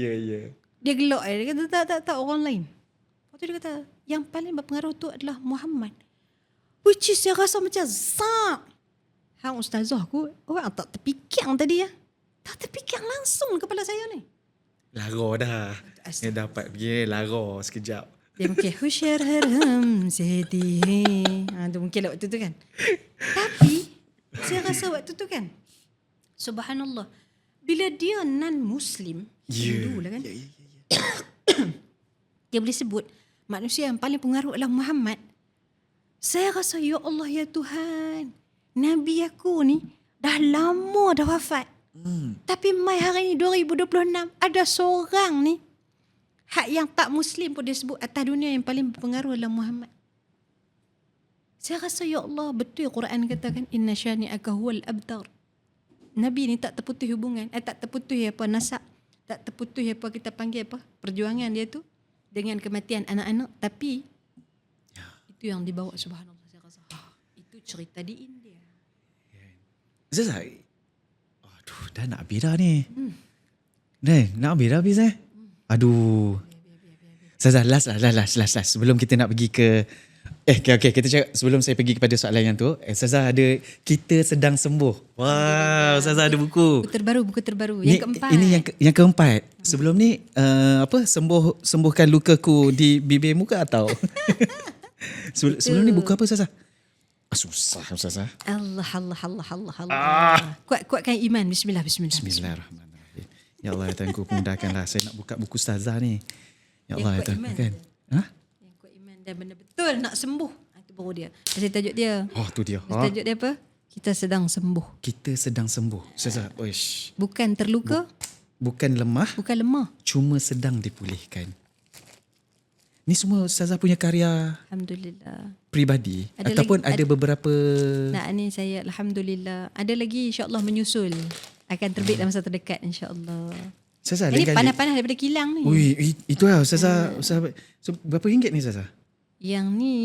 Speaker 1: Dia gelak. Dia kata tak orang lain. Lepas tu dia kata, yang paling berpengaruh tu adalah Muhammad. Which is saya rasa macam zak. Hang ustazah aku, orang tak terfikir tadi ya. Tak terfikir langsung kepala saya ni.
Speaker 2: Lara dah. Dia dapat pergi lara sekejap.
Speaker 1: Dia mungkin husyar haram sedih. Tu mungkin lah waktu tu kan. Tapi saya rasa waktu tu kan, subhanallah, bila dia non-Muslim, Hindu lah kan, dia boleh sebut manusia yang paling pengaruh adalah Muhammad. Saya rasa, ya Allah ya Tuhan, Nabi aku ni dah lama dah wafat. Tapi mai hari ni 2026 ada seorang ni hak yang tak Muslim pun dia sebut atas dunia yang paling berpengaruh adalah Muhammad. Saya rasa ya Allah, betul Quran katakan inna syani'aka huwal abtar. Nabi ni tak terputus hubungan, tak terputus nasab, tak terputus kita panggil perjuangan dia tu dengan kematian anak-anak, tapi itu yang dibawa, subhanallah. Saya rasa itu cerita di India.
Speaker 2: Ustazah, aduh, dah nak habis dah ni. Nak habis dah habis. Aduh. Ustazah, last. Sebelum kita nak pergi ke Okay, kita cakap sebelum saya pergi kepada soalan yang tu. Ustazah ada Kita Sedang Sembuh. Wah, Ustazah ada buku.
Speaker 1: Buku terbaru.
Speaker 2: Ni,
Speaker 1: Yang keempat.
Speaker 2: Ini yang keempat. Sebelum ni sembuhkan lukaku di bibir muka atau sebelum ni buku apa Ustazah? Susah Ustazah.
Speaker 1: Allah. Kuatkan iman. Bismillah.
Speaker 2: Bismillahirrahmanirrahim. Ya Allah, ya Tuhan ku mudahkanlah saya nak buka buku Ustazah ni. Ya Allah, ya Tuhan. Kan?
Speaker 1: Yang kuat iman dan benda betul nak sembuh. Itu baru dia. Kasi tajuk dia.
Speaker 2: Oh, tu dia.
Speaker 1: Tajuk dia apa? Kita sedang sembuh.
Speaker 2: Kita sedang sembuh. Ustazah,
Speaker 1: Bukan terluka.
Speaker 2: Bukan lemah.
Speaker 1: Bukan lemah.
Speaker 2: Cuma sedang dipulihkan. Ni semua Ustazah punya karya
Speaker 1: Alhamdulillah.
Speaker 2: peribadi.
Speaker 1: Ada
Speaker 2: Ataupun
Speaker 1: lagi,
Speaker 2: ada beberapa...
Speaker 1: Nah, ni saya Alhamdulillah. Ada lagi insyaAllah menyusul. Akan terbit dalam masa terdekat insyaAllah.
Speaker 2: Ustazah,
Speaker 1: Ini
Speaker 2: lain kali.
Speaker 1: panas-panas daripada kilang ni.
Speaker 2: Ui, itu lah Ustazah. So, berapa ringgit ni Ustazah?
Speaker 1: Yang ni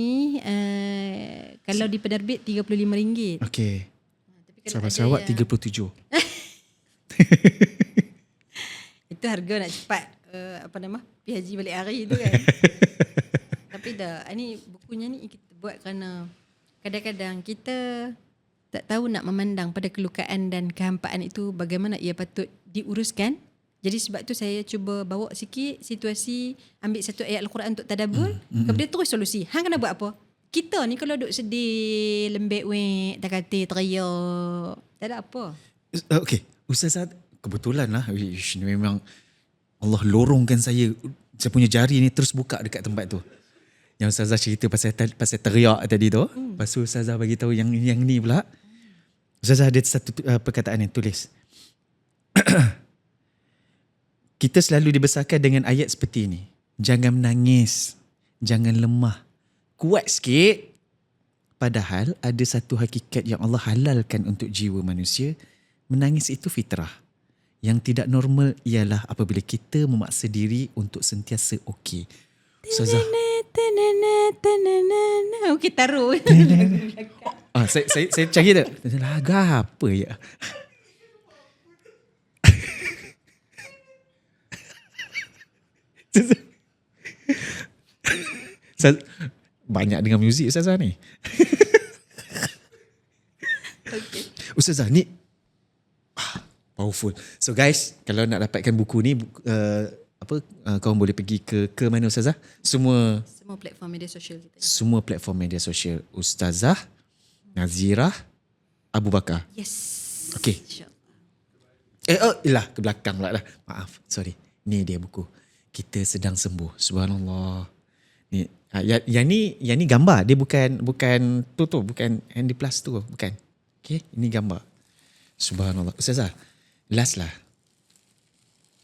Speaker 1: kalau di penerbit RM35.
Speaker 2: Okey.
Speaker 1: Tapi kalau
Speaker 2: Sahabat
Speaker 1: ada
Speaker 2: Sarawak
Speaker 1: yang-
Speaker 2: 37.
Speaker 1: Itu harga nak cepat pergi haji balik hari tu kan. Tapi dah ini bukunya ni kita buat kerana kadang-kadang kita tak tahu nak memandang pada kelukaan dan kehampaan itu bagaimana ia patut diuruskan. Jadi sebab tu saya cuba bawa sikit situasi, ambil satu ayat Al-Quran untuk tadabbur, kemudian terus solusi. Hang kena buat apa? Kita ni kalau duduk sedih, lembek wek, tak kata teriak, tak ada apa.
Speaker 2: Okey, Ustazah kebetulan lah. Ni memang Allah lorongkan saya punya jari ni terus buka dekat tempat tu. Yang Ustazah cerita pasal teriak tadi tu. Lepas tu Ustazah bagi tahu yang ni pula. Ustazah ada satu perkataan yang tulis. Kita selalu dibesarkan dengan ayat seperti ini. Jangan menangis. Jangan lemah. Kuat sikit. Padahal ada satu hakikat yang Allah halalkan untuk jiwa manusia. Menangis itu fitrah. Yang tidak normal ialah apabila kita memaksa diri untuk sentiasa okey. Ustazah.
Speaker 1: Okey, taruh.
Speaker 2: Saya cari tak? Lagu apa ya? Banyak dengar muzik Ustazah ni.
Speaker 1: Okay.
Speaker 2: Ustazah ni powerful. So guys, kalau nak dapatkan buku ni korang boleh pergi ke mana Ustazah? Semua
Speaker 1: platform media sosial kita.
Speaker 2: Semua platform media sosial. Ustazah Nazirah Abu Bakar.
Speaker 1: Yes.
Speaker 2: Okay.
Speaker 1: InsyaAllah.
Speaker 2: Ke belakang pula lah. Maaf, sorry. Ni dia buku. Kita Sedang Sembuh. Subhanallah. Ni yang ni gambar. Dia bukan bukan Handy Plus tu, bukan. Okay, ini gambar. Subhanallah. Ustazah, last lah.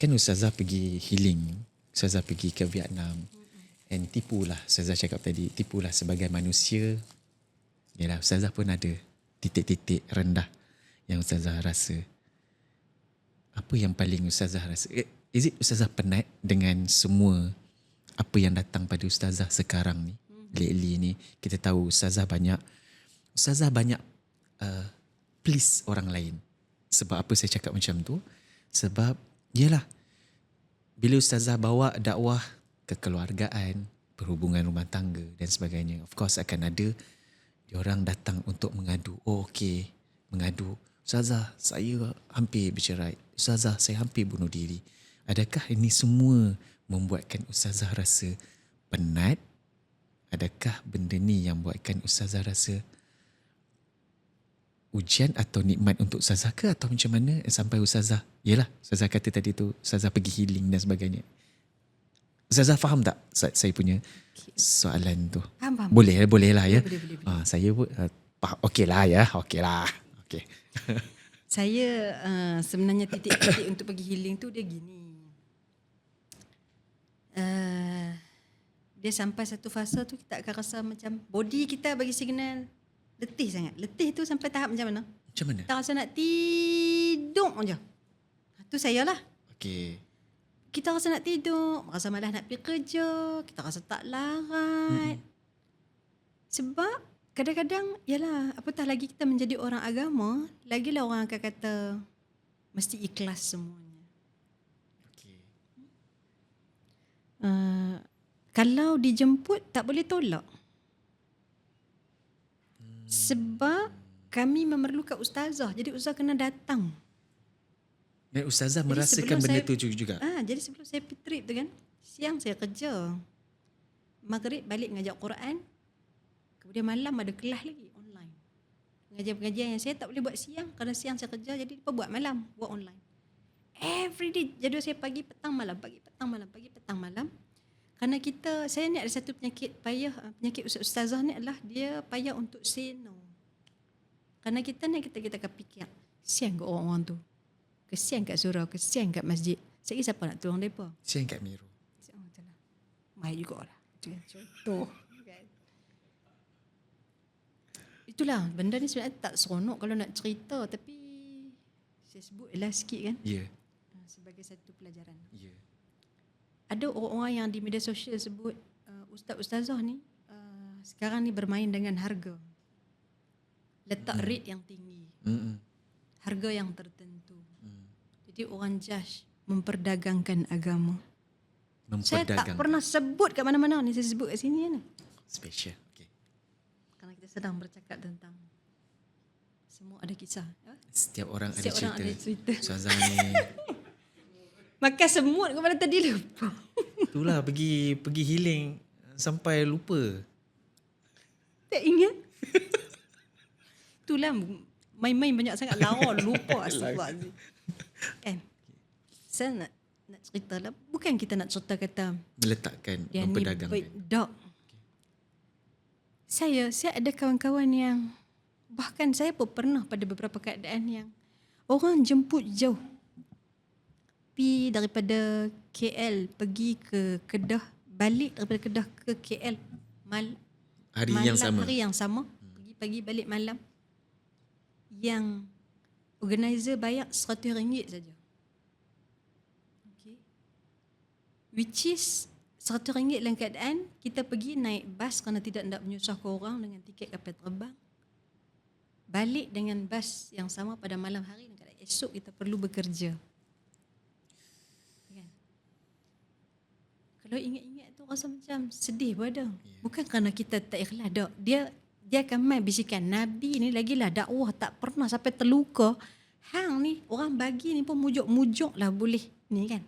Speaker 2: Kan Ustazah pergi healing. Ustazah pergi ke Vietnam. And tipulah, Ustazah cakap tadi, tipulah sebagai manusia. Yalah, Ustazah pun ada titik-titik rendah yang Ustazah rasa. Apa yang paling Ustazah rasa? Is it Ustazah penat dengan semua apa yang datang pada Ustazah sekarang ni? Lately ni, kita tahu Ustazah banyak please orang lain. Sebab apa saya cakap macam tu? Sebab, yalah, bila Ustazah bawa dakwah kekeluargaan, perhubungan rumah tangga dan sebagainya, of course akan ada diorang datang untuk mengadu. Oh, okey, mengadu. Ustazah, saya hampir bercerai. Ustazah, saya hampir bunuh diri. Adakah ini semua membuatkan Ustazah rasa penat? Adakah benda ni yang buatkan Ustazah rasa ujian atau nikmat untuk Ustazah ke, atau macam mana sampai Ustazah, yelah, Ustazah kata tadi tu Ustazah pergi healing dan sebagainya. Ustazah faham tak saya punya soalan tu?
Speaker 1: Faham.
Speaker 2: Boleh lah ya.
Speaker 1: Boleh.
Speaker 2: Saya pun okey lah ya. Okey lah. Okey.
Speaker 1: Saya sebenarnya titik-titik untuk pergi healing tu dia gini. Dia sampai satu fasa tu kita akan rasa macam body kita bagi signal letih sangat. Letih tu sampai tahap macam mana?
Speaker 2: Macam mana?
Speaker 1: Kita rasa nak tidur je. Tu saya lah.
Speaker 2: Okey.
Speaker 1: Kita rasa nak tidur, rasa malas nak pergi kerja, kita rasa tak larat. Sebab kadang-kadang, yalah, apatah lagi kita menjadi orang agama, lagilah orang akan kata mesti ikhlas semuanya.
Speaker 2: Okey.
Speaker 1: Kalau dijemput tak boleh tolak. Sebab kami memerlukan ustazah. Jadi ustazah kena datang.
Speaker 2: Dan ustazah
Speaker 1: Jadi
Speaker 2: merasakan
Speaker 1: sebelum
Speaker 2: benda
Speaker 1: saya-
Speaker 2: tu juga.
Speaker 1: Jadi sebelum saya pergi trip tu kan, siang saya kerja. Maghrib balik mengajar Quran. Kemudian malam ada kelas lagi online. Pengajian-pengajian yang saya tak boleh buat siang kerana siang saya kerja, jadi lepas buat malam, buat online. Every day jadual saya pagi petang malam, pagi petang malam, pagi petang malam. Kerana saya ni ada satu penyakit payah, penyakit ustazah ni adalah dia payah untuk say no. Kerana kita akan fikir, kesian kat orang-orang tu. Kesian kat surau, kesian kat masjid. Saya kira siapa nak tolong mereka?
Speaker 2: Siang kat Miro.
Speaker 1: Oh, itulah. Mai jugalah. Itu yang contoh. Kan? Itulah, benda ni sebenarnya tak seronok kalau nak cerita, tapi saya sebutlah sikit kan.
Speaker 2: Ya.
Speaker 1: Sebagai satu pelajaran.
Speaker 2: Ya.
Speaker 1: Ada orang-orang yang di media sosial sebut ustaz-ustazah ni sekarang ni bermain dengan harga. Letak rate yang tinggi. Harga yang tertentu. Jadi orang judge memperdagangkan agama. Saya tak pernah sebut kat mana-mana ni, saya sebut kat sini kan.
Speaker 2: Special. Okay.
Speaker 1: Kerana kita sedang bercakap tentang semua ada kisah.
Speaker 2: Setiap orang
Speaker 1: Setiap
Speaker 2: ada
Speaker 1: orang ada cerita.
Speaker 2: Ustazah ni.
Speaker 1: Makan semut kepada tadi lupa.
Speaker 2: Itulah pergi healing sampai lupa.
Speaker 1: Tak ingat. Itulah main-main banyak sangat lawan lupa astagfirullahalazim. Kan? Saya nak cerita lah. Bukan kita nak cerita kata
Speaker 2: Meletakkan,
Speaker 1: dia ni
Speaker 2: memperdagangkan.
Speaker 1: baik dog. Saya ada kawan-kawan yang bahkan saya pun pernah pada beberapa keadaan yang orang jemput jauh. Pergi daripada KL pergi ke Kedah, balik daripada Kedah ke KL
Speaker 2: Hari yang sama.
Speaker 1: Hari yang sama. Pergi pagi balik malam. Yang organizer bayar RM100 saja. Okay. Which is RM100 dalam keadaan kita pergi naik bas kerana tidak nak menyusahkan orang dengan tiket kapal terbang. Balik dengan bas yang sama pada malam hari dan esok kita perlu bekerja. Kan? Kalau ingat-ingat tu rasa macam sedih pun ada. Bukan kerana kita tak ikhlas dak. Dia akan main bisikan Nabi ni lagilah dakwah tak pernah sampai terluka. Hang ni orang bagi ni pun mujuk-mujuk lah boleh ni kan.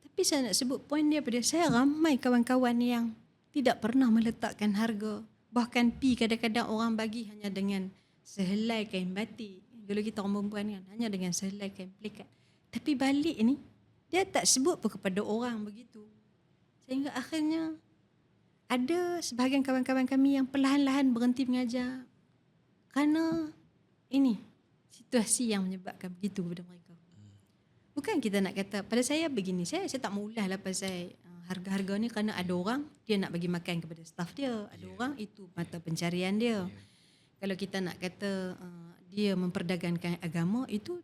Speaker 1: Tapi saya nak sebut poin dia pada saya ramai kawan-kawan yang tidak pernah meletakkan harga. Bahkan kadang-kadang orang bagi hanya dengan sehelai kain batik. Kalau kita orang perempuan kan hanya dengan sehelai kain pelikat. Tapi balik ni dia tak sebut pun kepada orang begitu. Sehingga akhirnya ada sebahagian kawan-kawan kami yang perlahan-lahan berhenti mengajar kerana ini situasi yang menyebabkan begitu kepada mereka. Bukan kita nak kata, pada saya begini, saya tak mau ulah lah pasal harga-harga ni kerana ada orang dia nak bagi makan kepada staff dia, ada orang itu mata pencarian dia. Kalau kita nak kata dia memperdagangkan agama, itu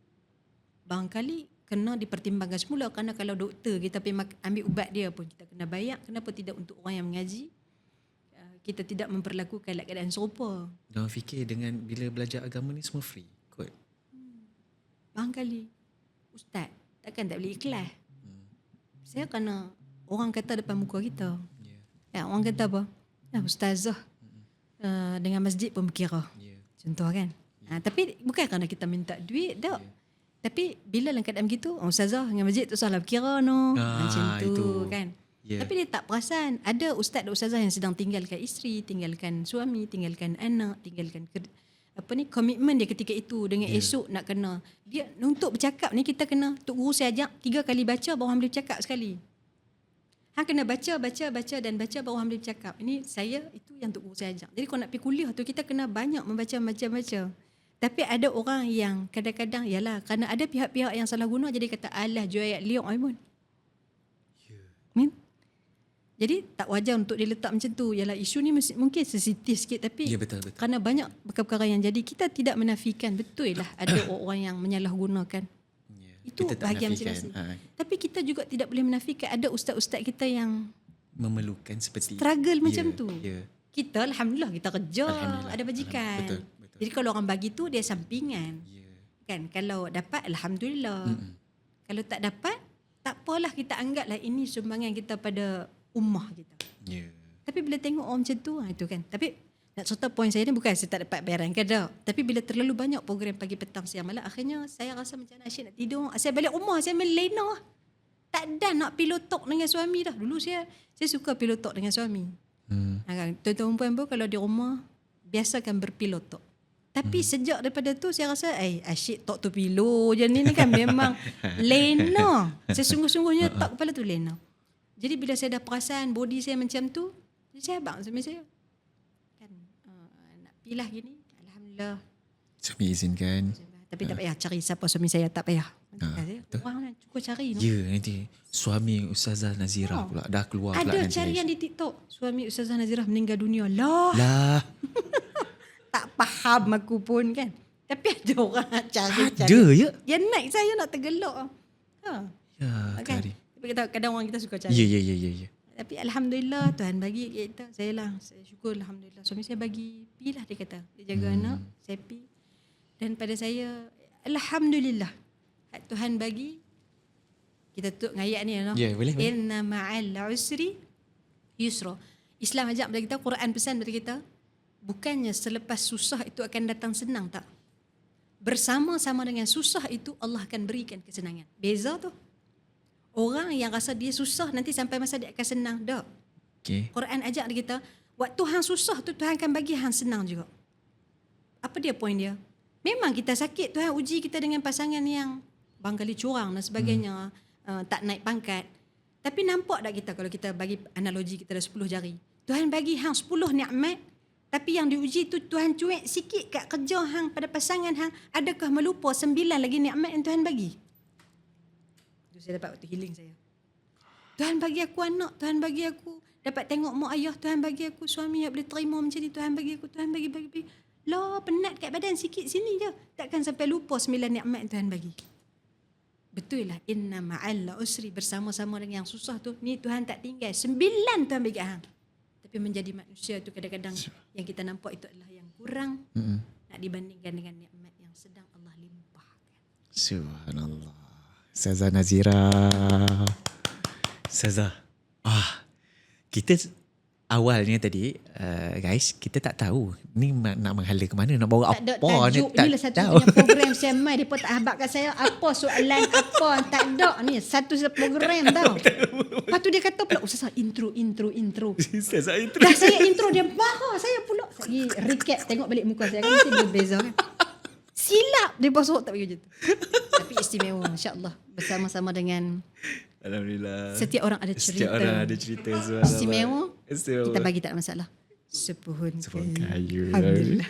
Speaker 1: barangkali kena dipertimbangkan semula kerana kalau doktor kita pergi ambil ubat dia pun kita kena bayar, kenapa tidak untuk orang yang mengaji kita tidak memperlakukan keadaan serupa.
Speaker 2: Diorang fikir dengan bila belajar agama ni semua free kot.
Speaker 1: Barangkali ustaz takkan tak boleh ikhlas. Saya kena orang kata depan muka kita. Orang kata apa? Ustazah dengan masjid pun berkira. Contoh kan. Tapi bukan kerana kita minta duit tak. Tapi bila dalam keadaan begitu, ustazah dengan masjid tu salah berkira no. Macam tu itu. Kan. Tapi dia tak perasan. Ada ustaz dan ustazah yang sedang tinggalkan isteri, tinggalkan suami, tinggalkan anak, tinggalkan komitmen dia ketika itu dengan esok nak kena. Dia untuk bercakap ni kita kena, Tok Guru saya ajak 3 kali baca baru hang boleh bercakap sekali. Hang kena baca dan baca baru hang boleh bercakap. Ini saya, itu yang Tok Guru saya ajak. Jadi kalau nak pergi kuliah tu kita kena banyak membaca. Tapi ada orang yang kadang-kadang ialah kerana ada pihak-pihak yang salah guna jadi kata alah jual ayat liok ai pun. Jadi tak wajar untuk diletak macam tu. Ialah isu ni mungkin sensitif sikit tapi
Speaker 2: betul.
Speaker 1: Kerana banyak perkara yang jadi kita tidak menafikan betul lah ada orang yang menyalahgunakan. Itu bahagian masing-masing. Tapi kita juga tidak boleh menafikan ada ustaz-ustaz kita yang
Speaker 2: memerlukan seperti
Speaker 1: struggle macam tu. Kita alhamdulillah kita kerja, ada bajikan.
Speaker 2: Betul.
Speaker 1: Jadi kalau orang bagi tu dia sampingan. Kan kalau dapat alhamdulillah. Kalau tak dapat tak apalah, kita anggaplah ini sumbangan kita pada ummah kita. Tapi bila tengok orang macam tu itu kan. Tapi Nak cerita poin saya ni bukan saya tak dapat bayaran ke tak. Tapi bila terlalu banyak program pagi, petang, siang, malam, akhirnya saya rasa macam asyik nak tidur. Saya balik rumah, saya main lena lah. Tak ada nak pillow talk dengan suami dah. Dulu saya suka pillow talk dengan suami. Tuan-tuan perempuan pun kalau di rumah, biasakan berpillow talk. Tapi sejak daripada tu saya rasa asyik talk to pillow je ni kan memang lena. Saya sungguh-sungguhnya talk kepala tu lena. Jadi bila saya dah perasan body saya macam tu, saya abang suami saya. Pilah gini, alhamdulillah.
Speaker 2: Suami izinkan.
Speaker 1: Tapi tak payah cari siapa suami saya, tak payah. Orang cukup cari.
Speaker 2: Ya, nanti suami Ustazah Nazirah pula dah keluar pula
Speaker 1: ada
Speaker 2: nanti.
Speaker 1: carian di TikTok. Suami Ustazah Nazirah meninggal dunia. Lah. Tak faham aku pun kan. Tapi ada orang nak cari.
Speaker 2: Ada ya?
Speaker 1: Ya naik saya nak tergelak.
Speaker 2: Ya,
Speaker 1: kan?
Speaker 2: Kari.
Speaker 1: Tapi kadang orang kita suka cari.
Speaker 2: Ya.
Speaker 1: Tapi alhamdulillah Tuhan bagi kita, saya syukur alhamdulillah suami saya bagi pilah dia kata dia jaga anak, saya pi. Dan pada saya alhamdulillah Tuhan bagi kita tutup dengan ayat ni
Speaker 2: boleh.
Speaker 1: inna ma'al usri yusra. Islam ajak kepada kita, Quran pesan kepada kita, bukannya selepas susah itu akan datang senang, tak. Bersama-sama dengan susah itu Allah akan berikan kesenangan. Beza tu. Orang yang rasa dia susah nanti sampai masa dia akan senang. Tak.
Speaker 2: Okay.
Speaker 1: Quran ajak kita, waktu hang susah tu Tuhan akan bagi hang senang juga. Apa dia poin dia? Memang kita sakit, Tuhan uji kita dengan pasangan yang barangkali curang dan sebagainya, tak naik pangkat. Tapi nampak tak kita kalau kita bagi analogi kita ada 10 jari. Tuhan bagi hang 10 nikmat, tapi yang diuji tu Tuhan cuik sikit kat kerja hang pada pasangan hang, adakah melupa 9 lagi nikmat yang Tuhan bagi? Saya dapat waktu healing saya. Tuhan bagi aku anak, Tuhan bagi aku dapat tengok mak ayah, Tuhan bagi aku suami yang boleh terima macam ni, Tuhan bagi aku, Tuhan bagi. Lah, penat kat badan sikit sini je. Takkan sampai lupa 9 nikmat yang Tuhan bagi. Betul lah, inna ma'al usri, bersama-sama dengan yang susah tu, ni Tuhan tak tinggal. 9 Tuhan bagi hang. Tapi menjadi manusia tu kadang-kadang yang kita nampak itu adalah yang kurang nak dibandingkan dengan nikmat yang sedang Allah limpahkan.
Speaker 2: Subhanallah. Ustazah Nazirah. Ustazah. Kita awalnya tadi, guys, kita tak tahu ni nak menghala ke mana, nak bawa
Speaker 1: tak
Speaker 2: apa
Speaker 1: ni.
Speaker 2: Tak
Speaker 1: inilah satu
Speaker 2: tahu.
Speaker 1: punya program saya mai, dia pun tak habaq kat saya apa soalan apa, tak ada ni. Satu program tau. Lepas tu dia kata pula, Ustazah intro.
Speaker 2: Ustazah intro.
Speaker 1: Dah saya intro, dia marah saya pula. Lagi recap, tengok balik muka saya kan mesti berbeza kan. Silap dia basuh tak begitu. Tapi istimewa insya-Allah, bersama-sama dengan
Speaker 2: Alhamdulillah.
Speaker 1: Setiap orang ada cerita. Istimewa. Kita bagi tak ada masalah. Sepuhun kayu.
Speaker 2: Alhamdulillah.